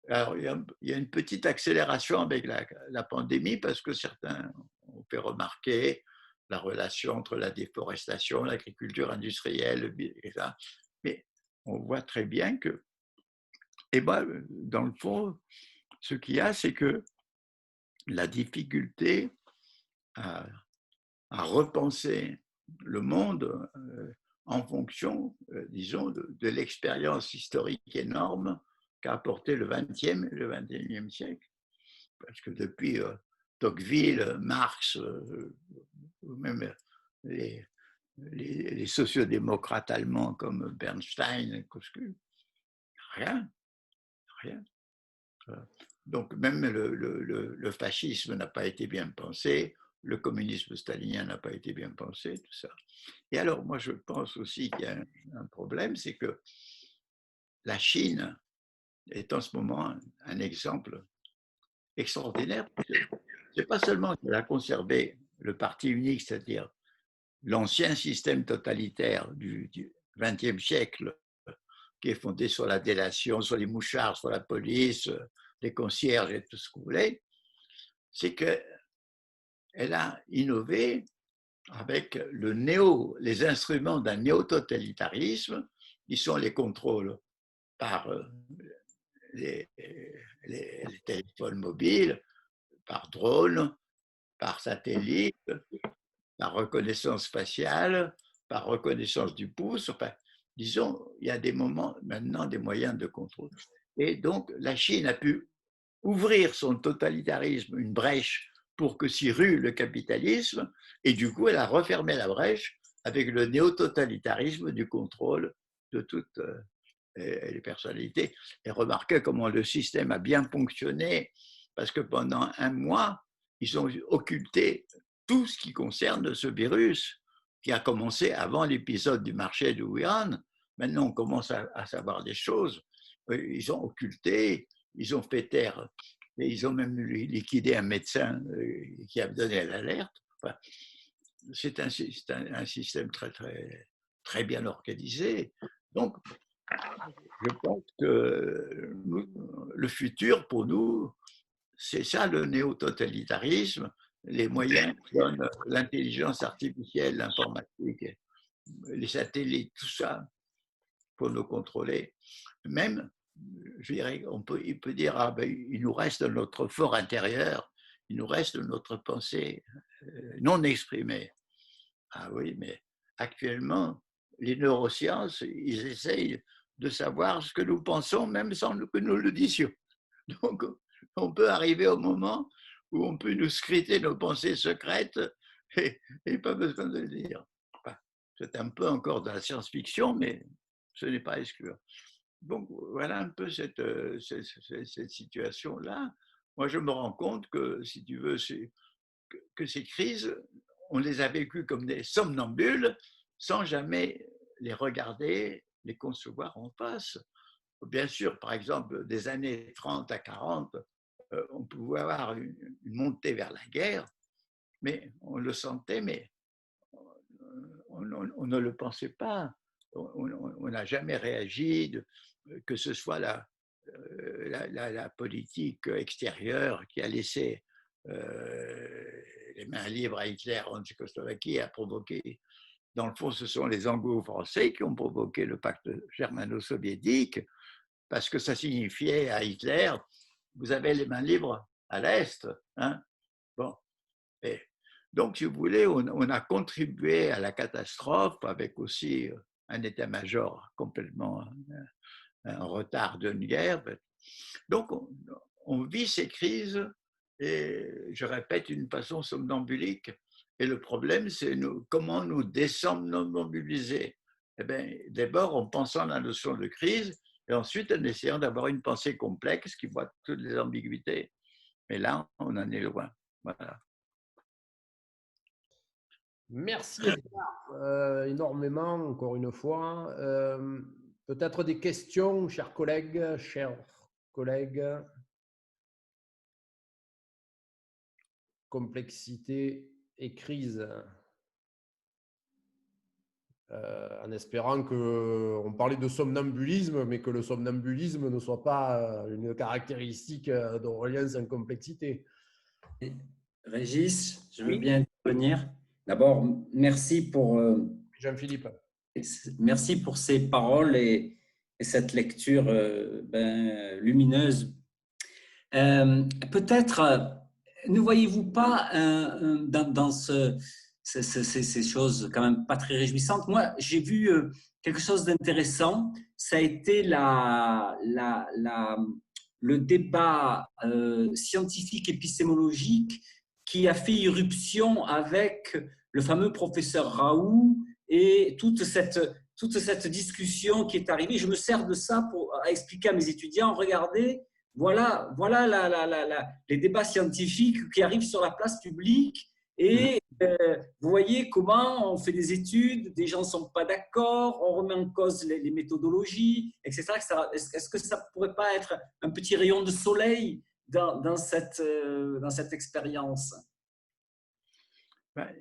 Alors, il y a une petite accélération avec la pandémie parce que certains ont fait remarquer la relation entre la déforestation, l'agriculture industrielle, et ça. Mais on voit très bien que, et ben, dans le fond, ce qu'il y a, c'est que la difficulté à repenser le monde en fonction, disons, de l'expérience historique énorme qu'a apporté le XXe et le XXIe siècle. Parce que depuis Tocqueville, Marx, ou même les sociodémocrates allemands comme Bernstein, rien, rien. Donc même le fascisme n'a pas été bien pensé. le communisme stalinien n'a pas été bien pensé, tout ça. Et alors, moi, je pense aussi qu'il y a un problème, c'est que la Chine est en ce moment un exemple extraordinaire. C'est pas seulement qu'elle a conservé le parti unique, c'est-à-dire l'ancien système totalitaire du XXe siècle, qui est fondé sur la délation, sur les mouchards, sur la police, les concierges et tout ce que vous voulez, c'est qu'elle a innové avec les instruments d'un néo-totalitarisme, qui sont les contrôles par les téléphones mobiles, par drone, par satellite, par reconnaissance faciale, par reconnaissance du pouce. Enfin, disons, il y a des moments maintenant des moyens de contrôle. Et donc, la Chine a pu ouvrir son totalitarisme, une brèche pour que s'y rue le capitalisme, et du coup, elle a refermé la brèche avec le néo-totalitarisme du contrôle de toutes les personnalités. Et remarquez comment le système a bien fonctionné, parce que pendant un mois, ils ont occulté tout ce qui concerne ce virus, qui a commencé avant l'épisode du marché de Wuhan. Maintenant, on commence à savoir des choses. Ils ont occulté, ils ont fait taire, et ils ont même liquidé un médecin qui a donné l'alerte. Enfin, c'est un système très bien organisé. Donc, je pense que le futur, pour nous, c'est ça le néo-totalitarisme, les moyens que donne l'intelligence artificielle, l'informatique, les satellites, tout ça, pour nous contrôler. Même, je dirais, il peut dire, ah ben, il nous reste notre fort intérieur, il nous reste notre pensée non exprimée. Ah oui, mais actuellement, les neurosciences, ils essayent de savoir ce que nous pensons, même sans que nous le disions. Donc, on peut arriver au moment où on peut nous scruter nos pensées secrètes et pas besoin de le dire. Enfin, c'est un peu encore de la science-fiction, mais ce n'est pas exclu. Donc, voilà un peu cette situation-là. Moi, je me rends compte que, si tu veux, que ces crises, on les a vécues comme des somnambules sans jamais les regarder, les concevoir en face. Bien sûr, par exemple, des années 30 à 40, on pouvait avoir une montée vers la guerre, mais on le sentait, mais on ne le pensait pas. On n'a jamais réagi, que ce soit la politique extérieure qui a laissé les mains libres à Hitler en Tchécoslovaquie, a provoqué, dans le fond, ce sont les Anglo-Français qui ont provoqué le pacte germano-soviétique, parce que ça signifiait à Hitler, vous avez les mains libres à l'Est. Hein, bon. Et donc, si vous voulez, on a contribué à la catastrophe avec aussi un état-major complètement en retard d'une guerre. Donc, on vit ces crises, et je répète, d'une façon somnambulique. Et le problème, c'est comment nous désomnambuliser. Eh bien, d'abord en pensant à la notion de crise, et ensuite en essayant d'avoir une pensée complexe qui voit toutes les ambiguïtés. Mais là, on en est loin. Voilà. Merci Edgar, énormément, encore une fois. Peut-être des questions, chers collègues, complexité et crise. En espérant qu'on parlait de somnambulisme, mais que le somnambulisme ne soit pas une caractéristique d'Aurélien sans complexité. Régis, je veux bien intervenir. D'abord, merci pour Jean-Philippe. Merci pour ces paroles et cette lecture lumineuse. Peut-être, ne voyez-vous pas dans ces choses quand même pas très réjouissantes? Moi, j'ai vu quelque chose d'intéressant. Ça a été le débat scientifique épistémologique qui a fait irruption avec le fameux professeur Raoult et toute cette discussion qui est arrivée. Je me sers de ça pour expliquer à mes étudiants, regardez, voilà les débats scientifiques qui arrivent sur la place publique Et vous voyez comment on fait des études, des gens ne sont pas d'accord, on remet en cause les méthodologies, etc. Est-ce que ça ne pourrait pas être un petit rayon de soleil dans cette expérience? Ben,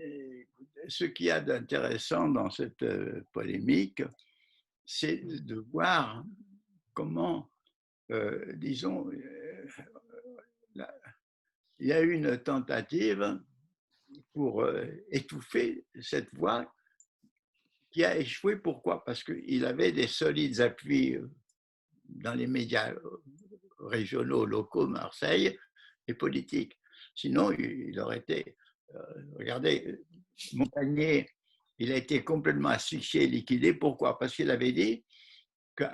ce qu'il y a d'intéressant dans cette polémique, c'est de voir comment, disons, il y a eu une tentative pour étouffer cette voix qui a échoué. Pourquoi? Parce qu'il avait des solides appuis dans les médias régionaux, locaux, Marseille, et politiques. Sinon, il aurait été... regardez, Montagnier, il a été complètement asphyxié, liquidé. Pourquoi? Parce qu'il avait dit que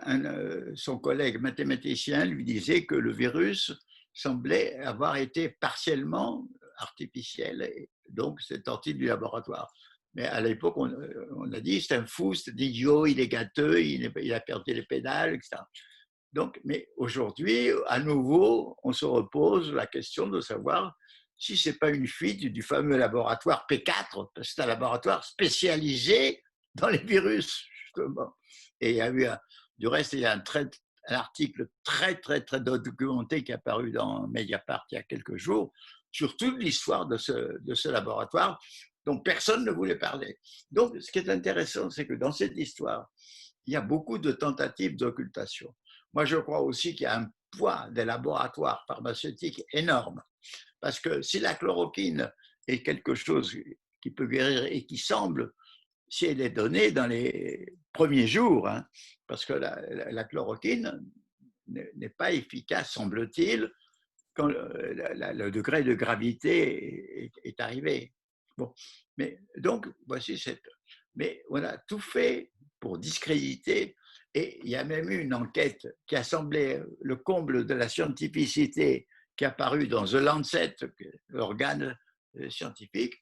son collègue mathématicien lui disait que le virus semblait avoir été partiellement artificiel, et donc c'est sorti du laboratoire. Mais à l'époque, on a dit c'est un fou, c'est un idiot, il est gâteux, il a perdu les pédales, etc. Donc, mais aujourd'hui, à nouveau, on se repose la question de savoir si ce n'est pas une fuite du fameux laboratoire P4, parce que c'est un laboratoire spécialisé dans les virus, justement. Et il y a eu, du reste, il y a un article très documenté qui est apparu dans Mediapart il y a quelques jours sur toute l'histoire de ce laboratoire dont personne ne voulait parler. Donc, ce qui est intéressant, c'est que dans cette histoire, il y a beaucoup de tentatives d'occultation. Moi, je crois aussi qu'il y a un poids des laboratoires pharmaceutiques énorme. Parce que si la chloroquine est quelque chose qui peut guérir et qui semble, si elle est donnée dans les premiers jours, hein, parce que la chloroquine n'est pas efficace, semble-t-il, quand le degré de gravité est arrivé. Bon, mais donc, voici cette... Mais on a tout fait pour discréditer, et il y a même eu une enquête qui a semblé le comble de la scientificité, qui est apparue dans The Lancet, l'organe scientifique,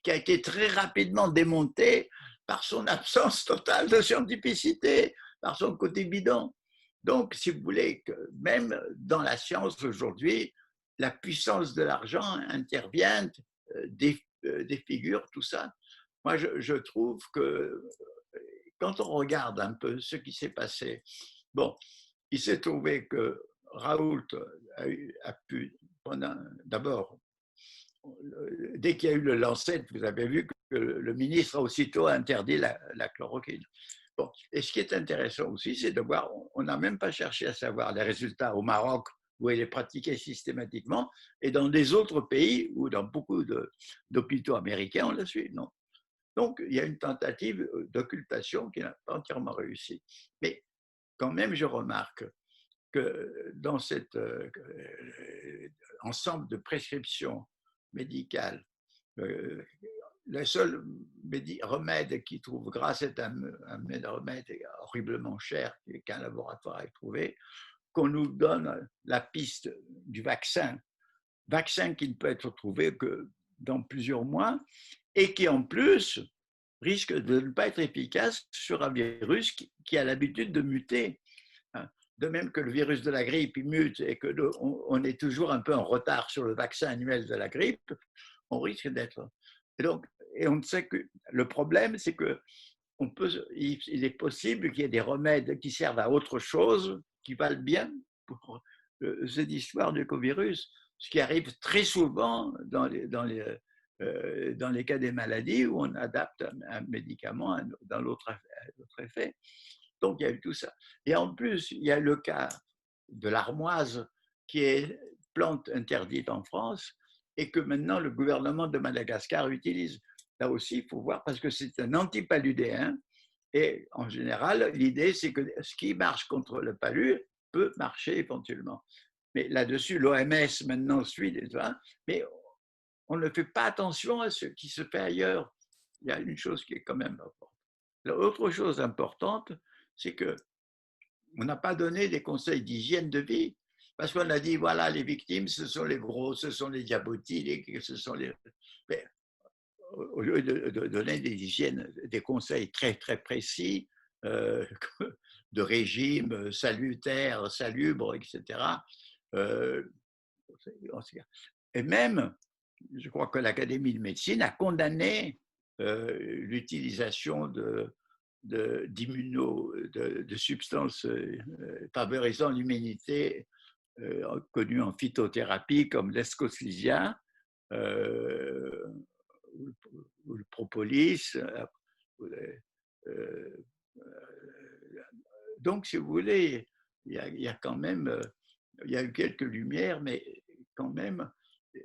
qui a été très rapidement démontée par son absence totale de scientificité, par son côté bidon. Donc, si vous voulez, que même dans la science aujourd'hui, la puissance de l'argent intervient, défigure tout ça. Moi, je trouve que quand on regarde un peu ce qui s'est passé, bon, il s'est trouvé que Raoult a pu, d'abord, dès qu'il y a eu le Lancet, vous avez vu que le ministre a aussitôt interdit la chloroquine. Bon, et ce qui est intéressant aussi, c'est de voir, on n'a même pas cherché à savoir les résultats au Maroc, où elle est pratiquée systématiquement, et dans des autres pays, ou dans beaucoup d'hôpitaux américains, on la suit, non. Donc, il y a une tentative d'occultation qui n'a pas entièrement réussi. Mais quand même, je remarque que dans cet ensemble de prescriptions médicales, le seul remède qu'ils trouvent, grâce à un remède horriblement cher qu'un laboratoire a trouvé, qu'on nous donne la piste du vaccin qui ne peut être trouvé que dans plusieurs mois, et qui en plus risque de ne pas être efficace sur un virus qui a l'habitude de muter. De même que le virus de la grippe, il mute et qu'on est toujours un peu en retard sur le vaccin annuel de la grippe, on risque d'être. Et on sait que le problème, c'est que il est possible qu'il y ait des remèdes qui servent à autre chose, qui valent bien pour cette histoire du virus, ce qui arrive très souvent dans les cas des maladies où on adapte un médicament dans l'autre effet. Donc, il y a eu tout ça. Et en plus, il y a le cas de l'armoise, qui est plante interdite en France et que maintenant le gouvernement de Madagascar utilise. Là aussi, il faut voir, parce que c'est un antipaludéen. Et en général, l'idée, c'est que ce qui marche contre le palu peut marcher éventuellement. Mais là-dessus, l'OMS maintenant suit les gens, mais on ne fait pas attention à ce qui se fait ailleurs. Il y a une chose qui est quand même importante. L'autre chose importante, c'est qu'on n'a pas donné des conseils d'hygiène de vie. Parce qu'on a dit, voilà, les victimes, ce sont les gros, ce sont les diabétiques, ce sont les... Mais, au lieu de donner des conseils très précis, de régime salutaire, salubre, etc. Et même je crois que l'Académie de médecine a condamné l'utilisation de substances favorisant l'immunité connues en phytothérapie comme l'escoslysia ou le propolis. Euh, donc, si vous voulez, il y a quand même, il y a eu quelques lumières, mais quand même,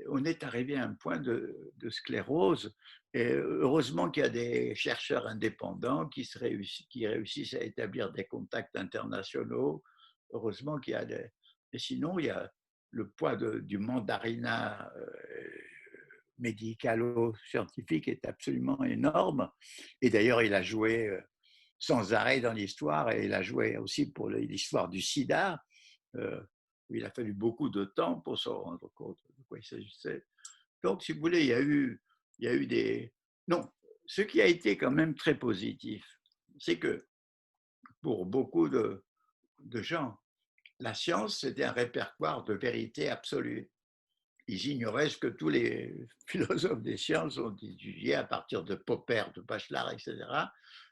on est arrivé à un point de sclérose. Et heureusement qu'il y a des chercheurs indépendants qui réussissent à établir des contacts internationaux. Heureusement qu'il y a des... Et sinon, il y a le poids du mandarinat médicalo-scientifique est absolument énorme. Et d'ailleurs, il a joué sans arrêt dans l'histoire et il a joué aussi pour l'histoire du sida. Il a fallu beaucoup de temps pour se rendre compte de quoi il s'agissait. Donc, si vous voulez, il y a eu des... Non, ce qui a été quand même très positif, c'est que pour beaucoup de gens, la science, c'était un répertoire de vérité absolue. Ils ignoraient ce que tous les philosophes des sciences ont étudié à partir de Popper, de Bachelard, etc.,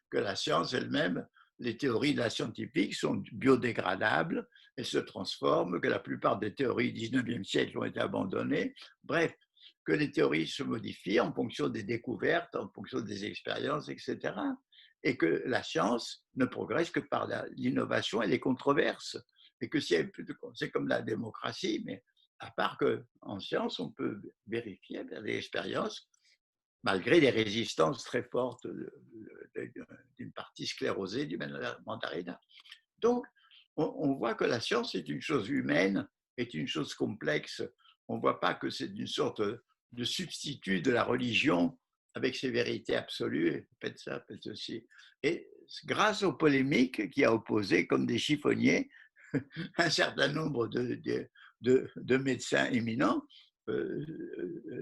que la science elle-même, les théories de la scientifique sont biodégradables, elles se transforment, que la plupart des théories du 19e siècle ont été abandonnées. Bref, que les théories se modifient en fonction des découvertes, en fonction des expériences, etc. Et que la science ne progresse que par l'innovation et les controverses. Et que c'est comme la démocratie, mais à part qu'en science, on peut vérifier des expériences, malgré des résistances très fortes d'une partie sclérosée du mandarinat. Donc, on voit que la science est une chose humaine, est une chose complexe. On ne voit pas que c'est une sorte de substitut de la religion avec ses vérités absolues, faites ça, faites ceci. Et grâce aux polémiques qui a opposé, comme des chiffonniers, un certain nombre de médecins éminents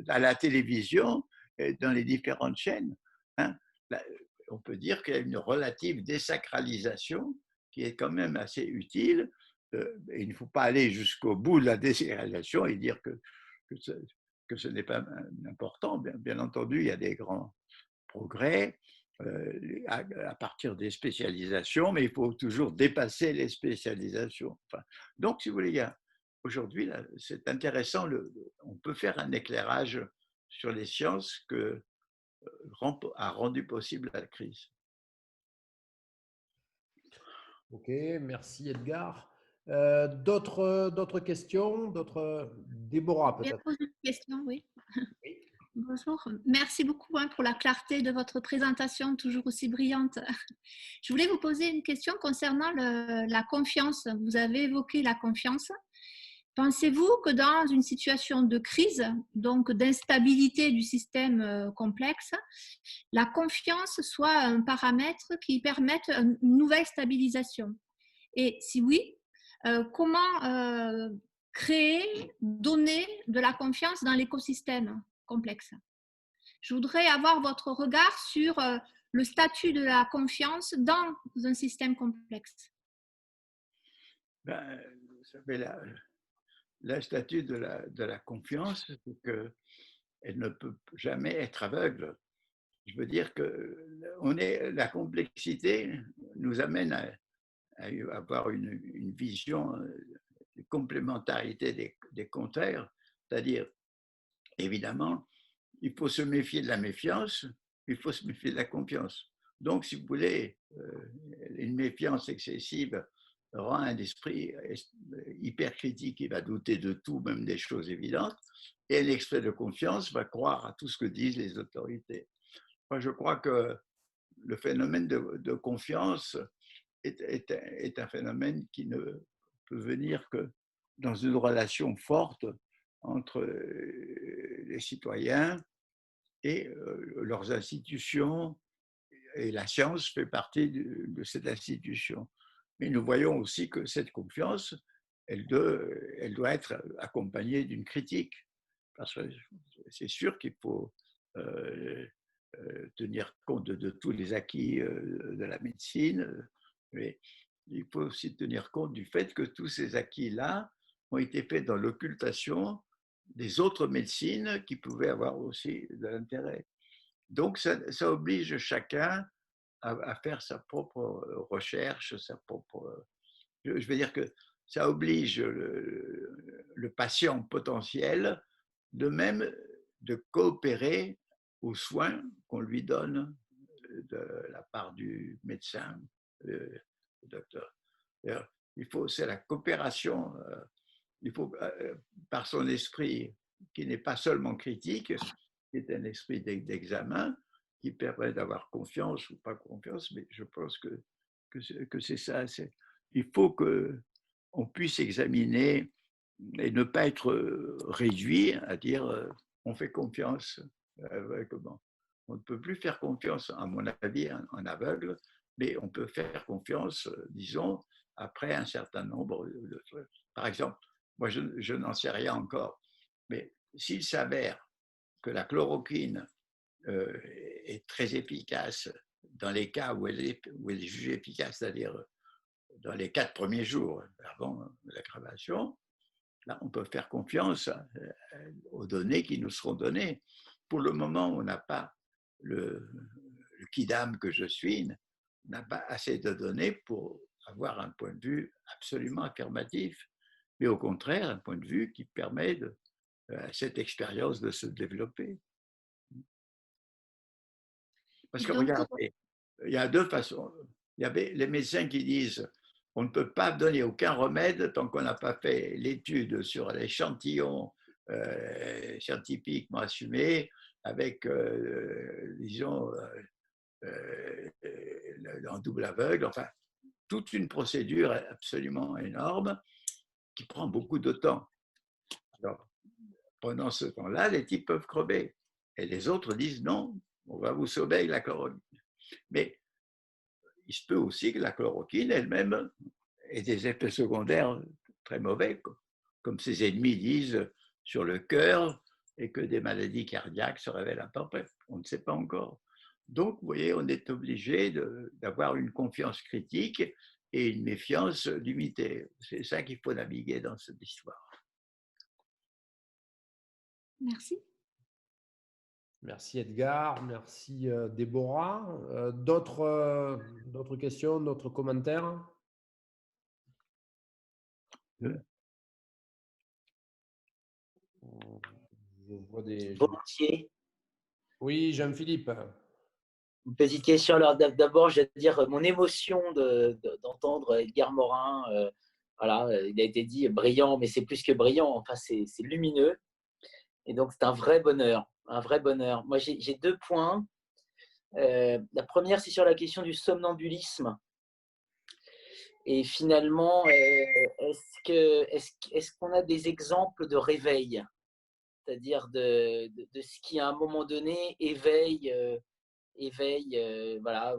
à la télévision et dans les différentes chaînes. Hein. On peut dire qu'il y a une relative désacralisation qui est quand même assez utile. Il ne faut pas aller jusqu'au bout de la désacralisation et dire que ce n'est pas important. Bien entendu, il y a des grands progrès à partir des spécialisations, mais il faut toujours dépasser les spécialisations. Enfin, donc, si vous voulez, aujourd'hui, c'est intéressant, on peut faire un éclairage sur les sciences que a rendu possible la crise. Ok, merci Edgar. D'autres questions, Déborah Je vais peut-être. poser une question, oui. Bonjour, merci beaucoup pour la clarté de votre présentation, toujours aussi brillante. Je voulais vous poser une question concernant la confiance. Vous avez évoqué la confiance. Pensez-vous que dans une situation de crise, donc d'instabilité du système complexe, la confiance soit un paramètre qui permette une nouvelle stabilisation? Et si oui, comment créer, donner de la confiance dans l'écosystème complexe? Je voudrais avoir votre regard sur le statut de la confiance dans un système complexe. Vous savez, le statut de la confiance, c'est qu'elle ne peut jamais être aveugle. Je veux dire que la complexité nous amène à avoir une vision de complémentarité des contraires, c'est-à-dire, évidemment, il faut se méfier de la méfiance, il faut se méfier de la confiance. Donc, si vous voulez, une méfiance excessive rend un esprit hyper critique, il va douter de tout, même des choses évidentes, et un esprit de confiance va croire à tout ce que disent les autorités. Moi, je crois que le phénomène de confiance est un phénomène qui ne peut venir que dans une relation forte entre les citoyens et leurs institutions, et la science fait partie de cette institution. Mais nous voyons aussi que cette confiance, elle doit être accompagnée d'une critique, parce que c'est sûr qu'il faut tenir compte de tous les acquis de la médecine, mais il faut aussi tenir compte du fait que tous ces acquis-là ont été faits dans l'occultation des autres médecines qui pouvaient avoir aussi de l'intérêt. Donc, ça oblige chacun à faire sa propre recherche, sa propre. Je veux dire que ça oblige le patient potentiel de même de coopérer aux soins qu'on lui donne de la part du médecin, le docteur. C'est la coopération. Il faut, par son esprit, qui n'est pas seulement critique, qui est un esprit d'examen, qui permet d'avoir confiance ou pas confiance, mais je pense que c'est ça. Il faut qu'on puisse examiner et ne pas être réduit à dire on fait confiance. Comment on ne peut plus faire confiance, à mon avis, en aveugle, mais on peut faire confiance, disons, après un certain nombre de trucs. Par exemple, moi, je n'en sais rien encore, mais s'il s'avère que la chloroquine est très efficace dans les cas où elle est jugée efficace, c'est-à-dire dans les 4 premiers jours avant l'aggravation, là, on peut faire confiance aux données qui nous seront données. Pour le moment, on n'a pas le kidam que je suis, n'a pas assez de données pour avoir un point de vue absolument affirmatif, mais au contraire, un point de vue qui permet à cette expérience de se développer. Parce que regardez, il y a 2 façons. Il y avait les médecins qui disent on ne peut pas donner aucun remède tant qu'on n'a pas fait l'étude sur l'échantillon scientifiquement assumé avec, disons, en double aveugle, enfin, toute une procédure absolument énorme qui prend beaucoup de temps. Alors, pendant ce temps-là, les types peuvent crever. Et les autres disent non, on va vous sauver avec la chloroquine. Mais il se peut aussi que la chloroquine elle-même ait des effets secondaires très mauvais, comme ses ennemis disent sur le cœur, et que des maladies cardiaques se révèlent après. On ne sait pas encore. Donc, vous voyez, on est obligé d'avoir une confiance critique et une méfiance limitée. C'est ça qu'il faut naviguer dans cette histoire. Merci. Merci Edgar, merci Déborah. D'autres questions, d'autres commentaires? Je vois Volontiers. Oui, Jean-Philippe. Une petite question. Alors, d'abord, je vais dire mon émotion d'entendre Edgar Morin. Voilà, il a été dit brillant, mais c'est plus que brillant. Enfin, c'est lumineux. Et donc, c'est un vrai bonheur. Un vrai bonheur. Moi, j'ai 2 points. La première, c'est sur la question du somnambulisme. Et finalement, est-ce qu'on a des exemples de réveil? C'est-à-dire de ce qui, à un moment donné, éveille voilà,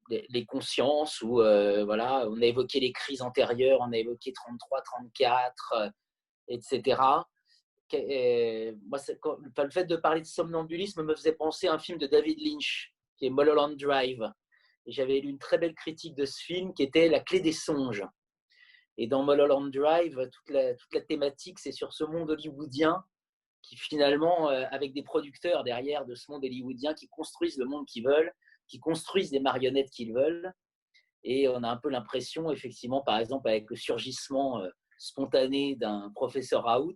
les consciences, ou voilà, on a évoqué les crises antérieures, on a évoqué 33, 34, etc. Moi, le fait de parler de somnambulisme me faisait penser à un film de David Lynch, qui est Mulholland Drive. Et j'avais lu une très belle critique de ce film qui était La clé des songes. Et dans Mulholland Drive, toute la thématique, c'est sur ce monde hollywoodien qui finalement, avec des producteurs derrière de ce monde hollywoodien qui construisent le monde qu'ils veulent, qui construisent des marionnettes qu'ils veulent. Et on a un peu l'impression, effectivement, par exemple, avec le surgissement spontané d'un professeur Raoult,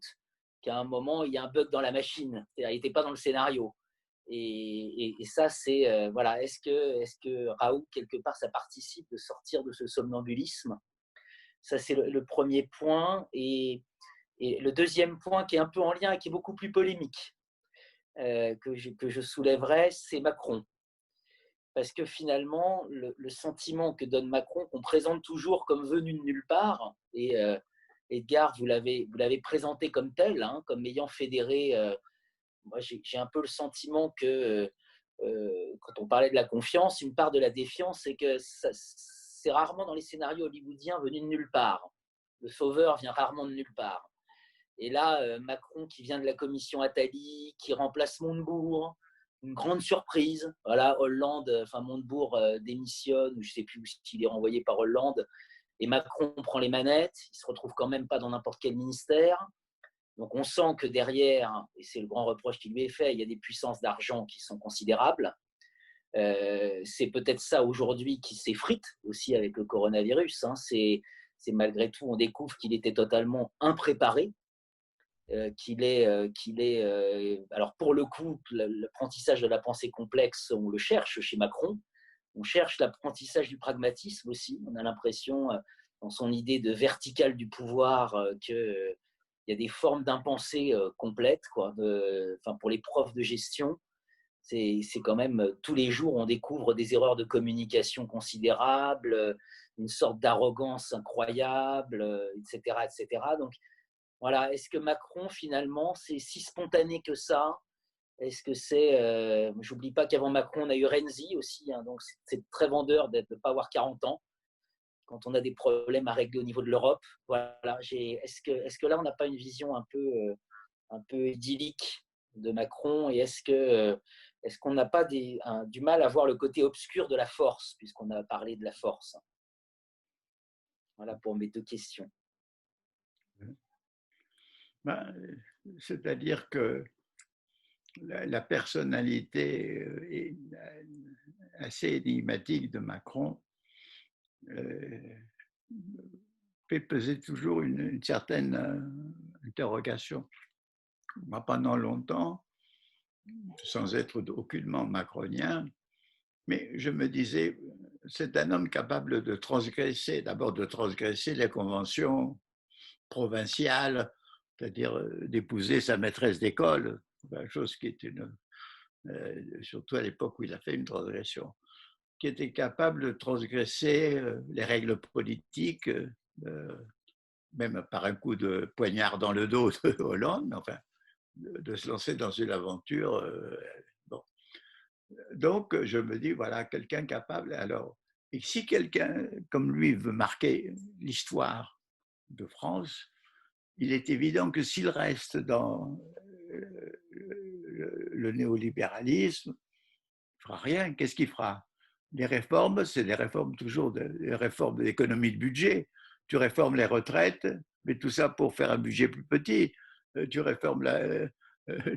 qu'à un moment, il y a un bug dans la machine. C'est-à-dire, il n'était pas dans le scénario. Et ça, c'est, voilà, est-ce que Raoult, quelque part, ça participe de sortir de ce somnambulisme? Ça, c'est le premier point. Et le deuxième point qui est un peu en lien et qui est beaucoup plus polémique, que je soulèverais, c'est Macron. Parce que finalement, le sentiment que donne Macron, qu'on présente toujours comme venu de nulle part, et Edgar, vous l'avez présenté comme tel, hein, comme ayant fédéré. Moi, j'ai un peu le sentiment que quand on parlait de la confiance, une part de la défiance, c'est que c'est rarement dans les scénarios hollywoodiens venu de nulle part. Le sauveur vient rarement de nulle part. Et là, Macron qui vient de la commission Attali, qui remplace Montebourg, une grande surprise. Voilà, Montebourg démissionne, ou je ne sais plus s'il est renvoyé par Hollande, et Macron prend les manettes. Il ne se retrouve quand même pas dans n'importe quel ministère. Donc on sent que derrière, et c'est le grand reproche qui lui est fait, il y a des puissances d'argent qui sont considérables. C'est peut-être ça aujourd'hui qui s'effrite aussi avec le coronavirus. Hein. C'est malgré tout, on découvre qu'il était totalement impréparé, alors pour le coup, l'apprentissage de la pensée complexe, on le cherche chez Macron. On cherche l'apprentissage du pragmatisme aussi. On a l'impression, dans son idée de verticale du pouvoir, qu'il y a des formes d'impensée complètes, quoi. Pour les profs de gestion, c'est quand même tous les jours, on découvre des erreurs de communication considérables, une sorte d'arrogance incroyable, etc., etc. Donc voilà, est-ce que Macron finalement c'est si spontané que ça? Est-ce que c'est, j'oublie pas qu'avant Macron on a eu Renzi aussi, hein, donc c'est très vendeur de ne pas avoir 40 ans quand on a des problèmes à régler au niveau de l'Europe. Voilà, est-ce que là on n'a pas une vision un peu idyllique de Macron, et est-ce qu'on n'a pas du mal à voir le côté obscur de la force, puisqu'on a parlé de la force? Voilà pour mes deux questions. C'est-à-dire que la personnalité assez énigmatique de Macron fait peser toujours une certaine interrogation. Moi, pendant longtemps, sans être aucunement macronien, mais je me disais, c'est un homme capable de transgresser, d'abord de transgresser les conventions provinciales, c'est-à-dire d'épouser sa maîtresse d'école, chose qui est surtout à l'époque où il a fait une transgression, qui était capable de transgresser les règles politiques, même par un coup de poignard dans le dos de Hollande, enfin, de se lancer dans une aventure. Bon. Donc, je me dis, voilà, quelqu'un capable. Alors, et si quelqu'un comme lui veut marquer l'histoire de France, il est évident que s'il reste dans le néolibéralisme, il ne fera rien. Qu'est-ce qu'il fera? Les réformes, c'est des réformes toujours, des réformes de l'économie de budget. Tu réformes les retraites, mais tout ça pour faire un budget plus petit. Tu réformes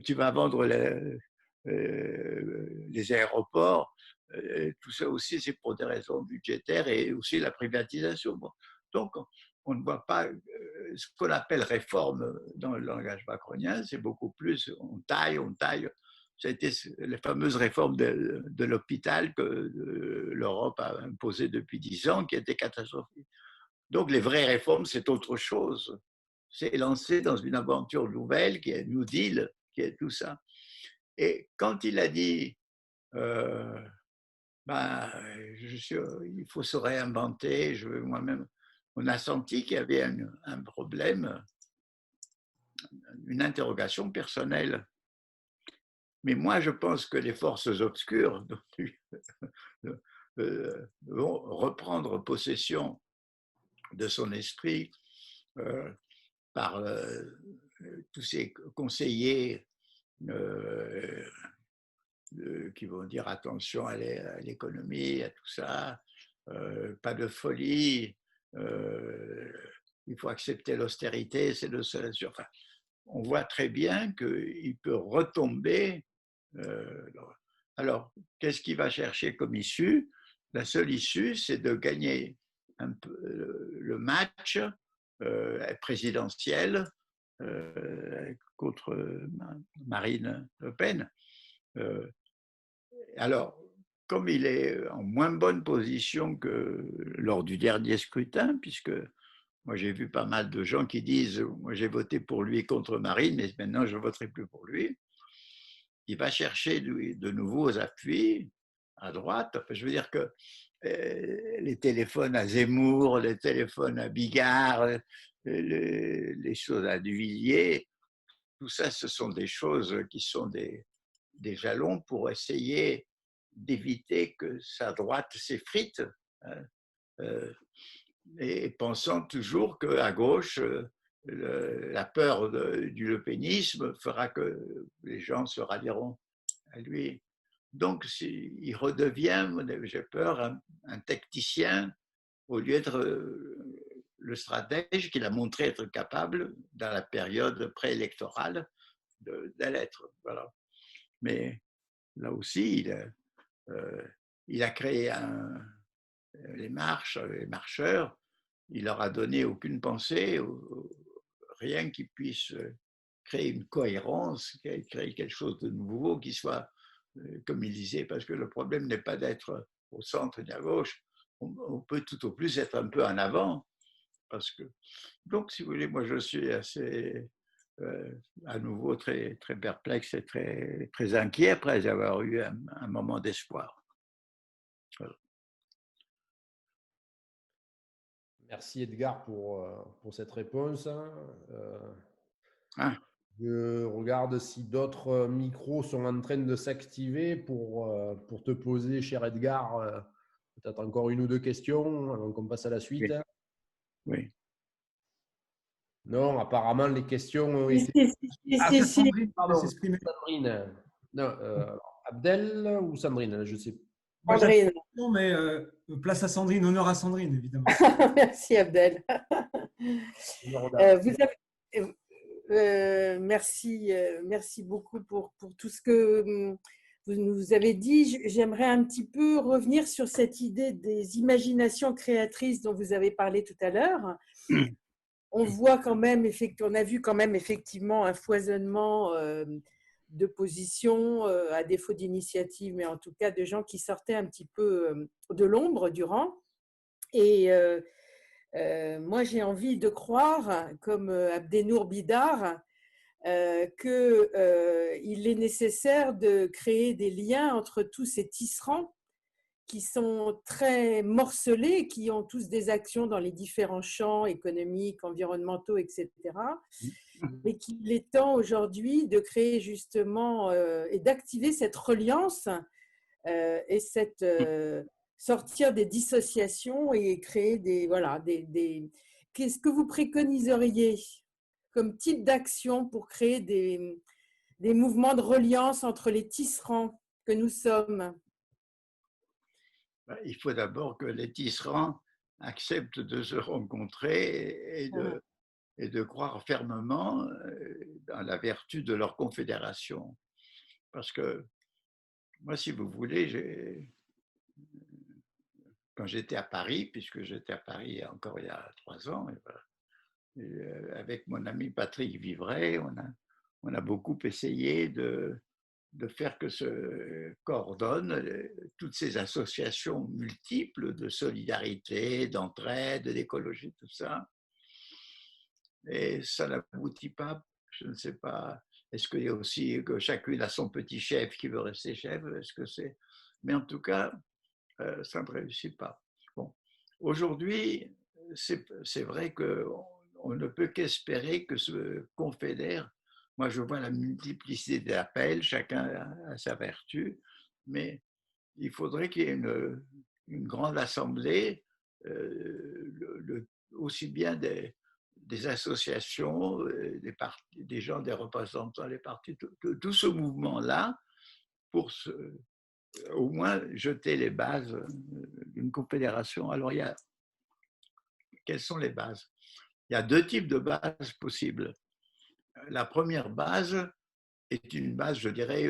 tu vas vendre les aéroports. Tout ça aussi, c'est pour des raisons budgétaires et aussi la privatisation. Bon. Donc, on ne voit pas ce qu'on appelle réforme dans le langage macronien, c'est beaucoup plus on taille. Ça a été les fameuses réformes de l'hôpital que l'Europe a imposées depuis 10 ans, qui étaient catastrophiques. Donc, les vraies réformes, c'est autre chose. C'est lancer dans une aventure nouvelle qui est New Deal, qui est tout ça. Et quand il a dit il faut se réinventer, je veux moi-même, on a senti qu'il y avait un problème, une interrogation personnelle. Mais moi, je pense que les forces obscures vont reprendre possession de son esprit par tous ces conseillers qui vont dire attention à l'économie, à tout ça, pas de folie, il faut accepter l'austérité, c'est le seul. Enfin, on voit très bien qu'il peut retomber. Alors, qu'est-ce qu'il va chercher comme issue? La seule issue, c'est de gagner un peu le match présidentiel contre Marine Le Pen. Alors, comme il est en moins bonne position que lors du dernier scrutin, puisque moi j'ai vu pas mal de gens qui disent « moi j'ai voté pour lui contre Marine, mais maintenant je ne voterai plus pour lui », il va chercher de nouveaux appuis à droite. Je veux dire que les téléphones à Zemmour, les téléphones à Bigard, les choses à Duvillier, tout ça, ce sont des choses qui sont des jalons pour essayer d'éviter que sa droite s'effrite, et pensant toujours qu'à gauche, la peur du lepénisme fera que les gens se rallieront à lui. Donc, il redevient, j'ai peur, un tacticien au lieu d'être le stratège qu'il a montré être capable, dans la période préélectorale, de l'être. Voilà. Mais là aussi, il a créé les marcheurs, il leur a donné aucune pensée, rien qui puisse créer une cohérence, créer quelque chose de nouveau qui soit, comme il disait, parce que le problème n'est pas d'être au centre ni à gauche, on peut tout au plus être un peu en avant, parce que, donc si vous voulez, moi je suis assez, à nouveau très, très perplexe et très, très inquiet après avoir eu un moment d'espoir. Voilà. Merci Edgar pour cette réponse. Hein? Je regarde si d'autres micros sont en train de s'activer pour te poser, cher Edgar, peut-être encore une ou deux questions avant qu'on passe à la suite. Oui. Non, apparemment, les questions ont été… Ah, c'est Sandrine, Pardon, s'exprimer. Sandrine. Non, Abdel ou Sandrine, je sais. Sandrine. Non, mais place à Sandrine, honneur à Sandrine, évidemment. Merci Abdel. Merci beaucoup pour tout ce que vous nous avez dit. J'aimerais un petit peu revenir sur cette idée des imaginations créatrices dont vous avez parlé tout à l'heure. On voit quand même, on a vu quand même effectivement un foisonnement de positions, à défaut d'initiative, mais en tout cas de gens qui sortaient un petit peu de l'ombre du rang. Et moi, j'ai envie de croire, comme Abdenour Bidar, qu'il est nécessaire de créer des liens entre tous ces tisserands qui sont très morcelés, qui ont tous des actions dans les différents champs économiques, environnementaux, etc. Mais qu'il est temps aujourd'hui de créer justement et d'activer cette reliance et cette… sortir des dissociations et créer Qu'est-ce que vous préconiseriez comme type d'action pour créer des mouvements de reliance entre les tisserands que nous sommes? Il faut d'abord que les tisserands acceptent de se rencontrer et de croire fermement dans la vertu de leur confédération. Parce que moi, si vous voulez, quand j'étais à Paris, puisque j'étais à Paris encore il y a 3 ans, avec mon ami Patrick Vivray, on a beaucoup essayé de faire que se coordonnent toutes ces associations multiples de solidarité, d'entraide, d'écologie, tout ça. Et ça n'aboutit pas, je ne sais pas, est-ce qu'il y a aussi que chacune a son petit chef qui veut rester chef, est-ce que c'est… Mais en tout cas, ça ne réussit pas. Bon. Aujourd'hui, c'est vrai qu'on ne peut qu'espérer que se confédèrent. Moi, je vois la multiplicité des appels, chacun a sa vertu, mais il faudrait qu'il y ait une grande assemblée, aussi bien des associations, des gens, des représentants des partis, tout ce mouvement-là, pour au moins jeter les bases d'une confédération. Alors, quelles sont les bases? Il y a 2 types de bases possibles. La première base est une base, je dirais,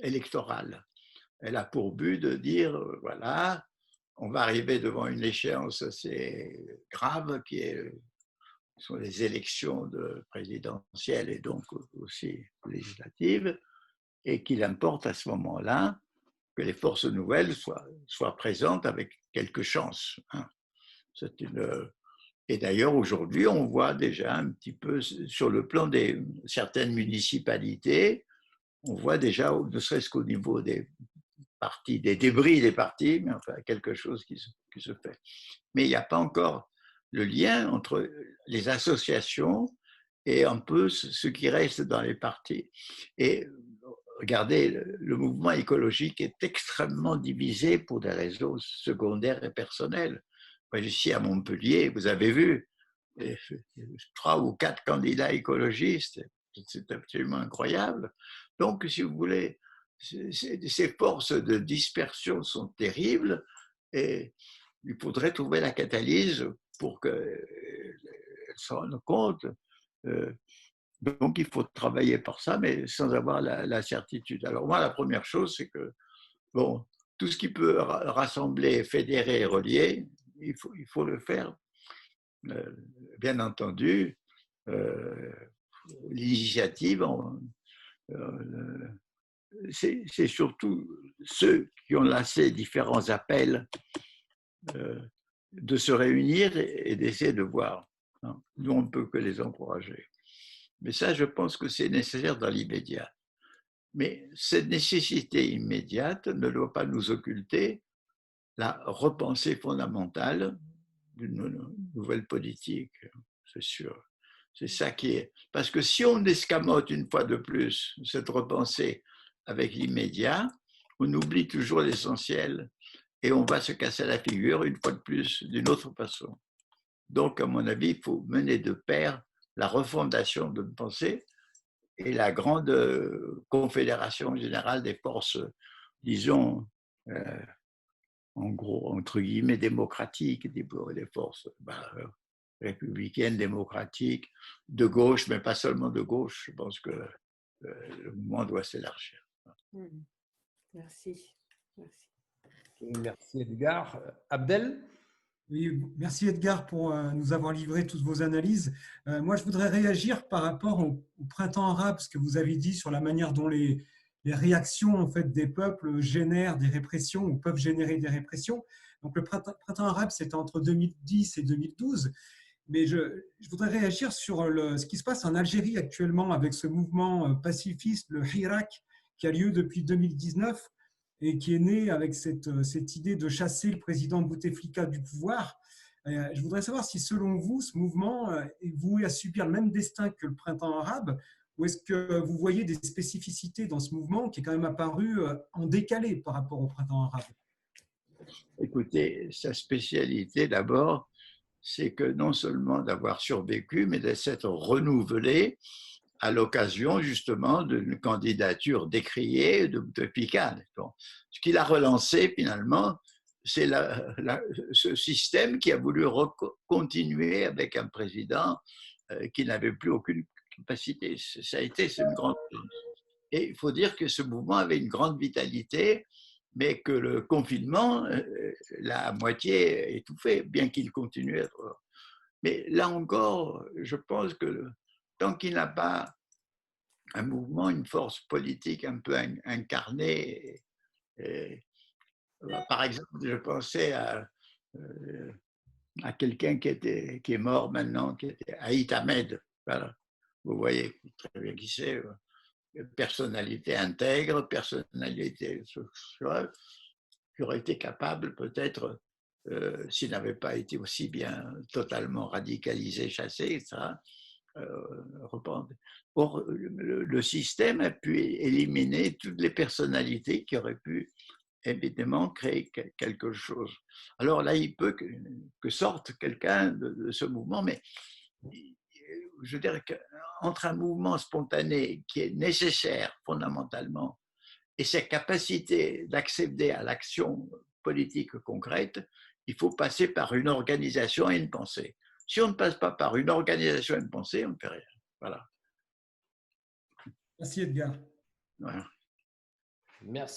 électorale. Elle a pour but de dire, voilà, on va arriver devant une échéance assez grave qui sont les élections présidentielles et donc aussi législatives, et qu'il importe à ce moment-là que les forces nouvelles soient présentes avec quelques chances. Hein. Et d'ailleurs, aujourd'hui, on voit déjà un petit peu sur le plan de certaines municipalités, on voit déjà, ne serait-ce qu'au niveau des partis, des débris des partis, mais enfin quelque chose qui se fait. Mais il n'y a pas encore le lien entre les associations et un peu ce qui reste dans les partis. Et regardez, le mouvement écologique est extrêmement divisé pour des raisons secondaires et personnelles. Moi, ici à Montpellier, vous avez vu, 3 ou 4 candidats écologistes, c'est absolument incroyable. Donc, si vous voulez, ces forces de dispersion sont terribles et il faudrait trouver la catalyse pour que se rendent compte. Donc, il faut travailler par ça, mais sans avoir la certitude. Alors, moi, la première chose, c'est que, bon, tout ce qui peut rassembler, fédérer, relier, il faut le faire. Bien entendu, l'initiative, c'est surtout ceux qui ont lancé différents appels de se réunir et d'essayer de voir. Nous, on ne peut que les encourager. Mais ça, je pense que c'est nécessaire dans l'immédiat. Mais cette nécessité immédiate ne doit pas nous occulter la repensée fondamentale d'une nouvelle politique, c'est sûr. C'est ça qui est. Parce que si on escamote une fois de plus cette repensée avec l'immédiat, on oublie toujours l'essentiel et on va se casser la figure une fois de plus d'une autre façon. Donc, à mon avis, il faut mener de pair la refondation de pensée et la grande confédération générale des forces, disons, en gros, entre guillemets, démocratiques, des forces républicaines, démocratiques, de gauche, mais pas seulement de gauche. Je pense que le mouvement doit s'élargir. Merci. Merci. Merci Edgar. Abdel? Oui, merci Edgar pour nous avoir livré toutes vos analyses. Moi, je voudrais réagir par rapport au printemps arabe, ce que vous avez dit sur la manière dont les réactions en fait, des peuples génèrent des répressions ou peuvent générer des répressions. Donc, le printemps arabe, c'était entre 2010 et 2012. Mais je voudrais réagir sur ce qui se passe en Algérie actuellement avec ce mouvement pacifiste, le Hirak, qui a lieu depuis 2019 et qui est né avec cette idée de chasser le président Bouteflika du pouvoir. Je voudrais savoir si, selon vous, ce mouvement est voué à subir le même destin que le printemps arabe, ou est-ce que vous voyez des spécificités dans ce mouvement qui est quand même apparu en décalé par rapport au printemps arabe? Écoutez, sa spécialité d'abord, c'est que non seulement d'avoir survécu, mais de s'être renouvelé à l'occasion justement d'une candidature décriée de Bouteflika. Ce qu'il a relancé finalement, c'est ce système qui a voulu continuer avec un président qui n'avait plus aucune capacité. Ça a été une grande... Et il faut dire que ce mouvement avait une grande vitalité, mais que le confinement l'a à moitié étouffé, bien qu'il continue à être... Mais là encore, je pense que tant qu'il n'a pas un mouvement, une force politique un peu incarnée, par exemple, je pensais à quelqu'un qui est mort maintenant, qui était Aït Ahmed. Voilà. Vous voyez très bien qui c'est. Personnalité intègre, personnalité sociale, qui aurait été capable peut-être, s'il n'avait pas été aussi bien totalement radicalisé, chassé, ça, reprendre. Or, le système a pu éliminer toutes les personnalités qui auraient pu évidemment créer quelque chose. Alors là, il peut que sorte quelqu'un de ce mouvement, mais je dirais qu'entre un mouvement spontané qui est nécessaire fondamentalement et sa capacité d'accéder à l'action politique concrète, il faut passer par une organisation et une pensée. Si on ne passe pas par une organisation et une pensée, on ne fait rien. Voilà. Merci Edgar. Voilà. Merci.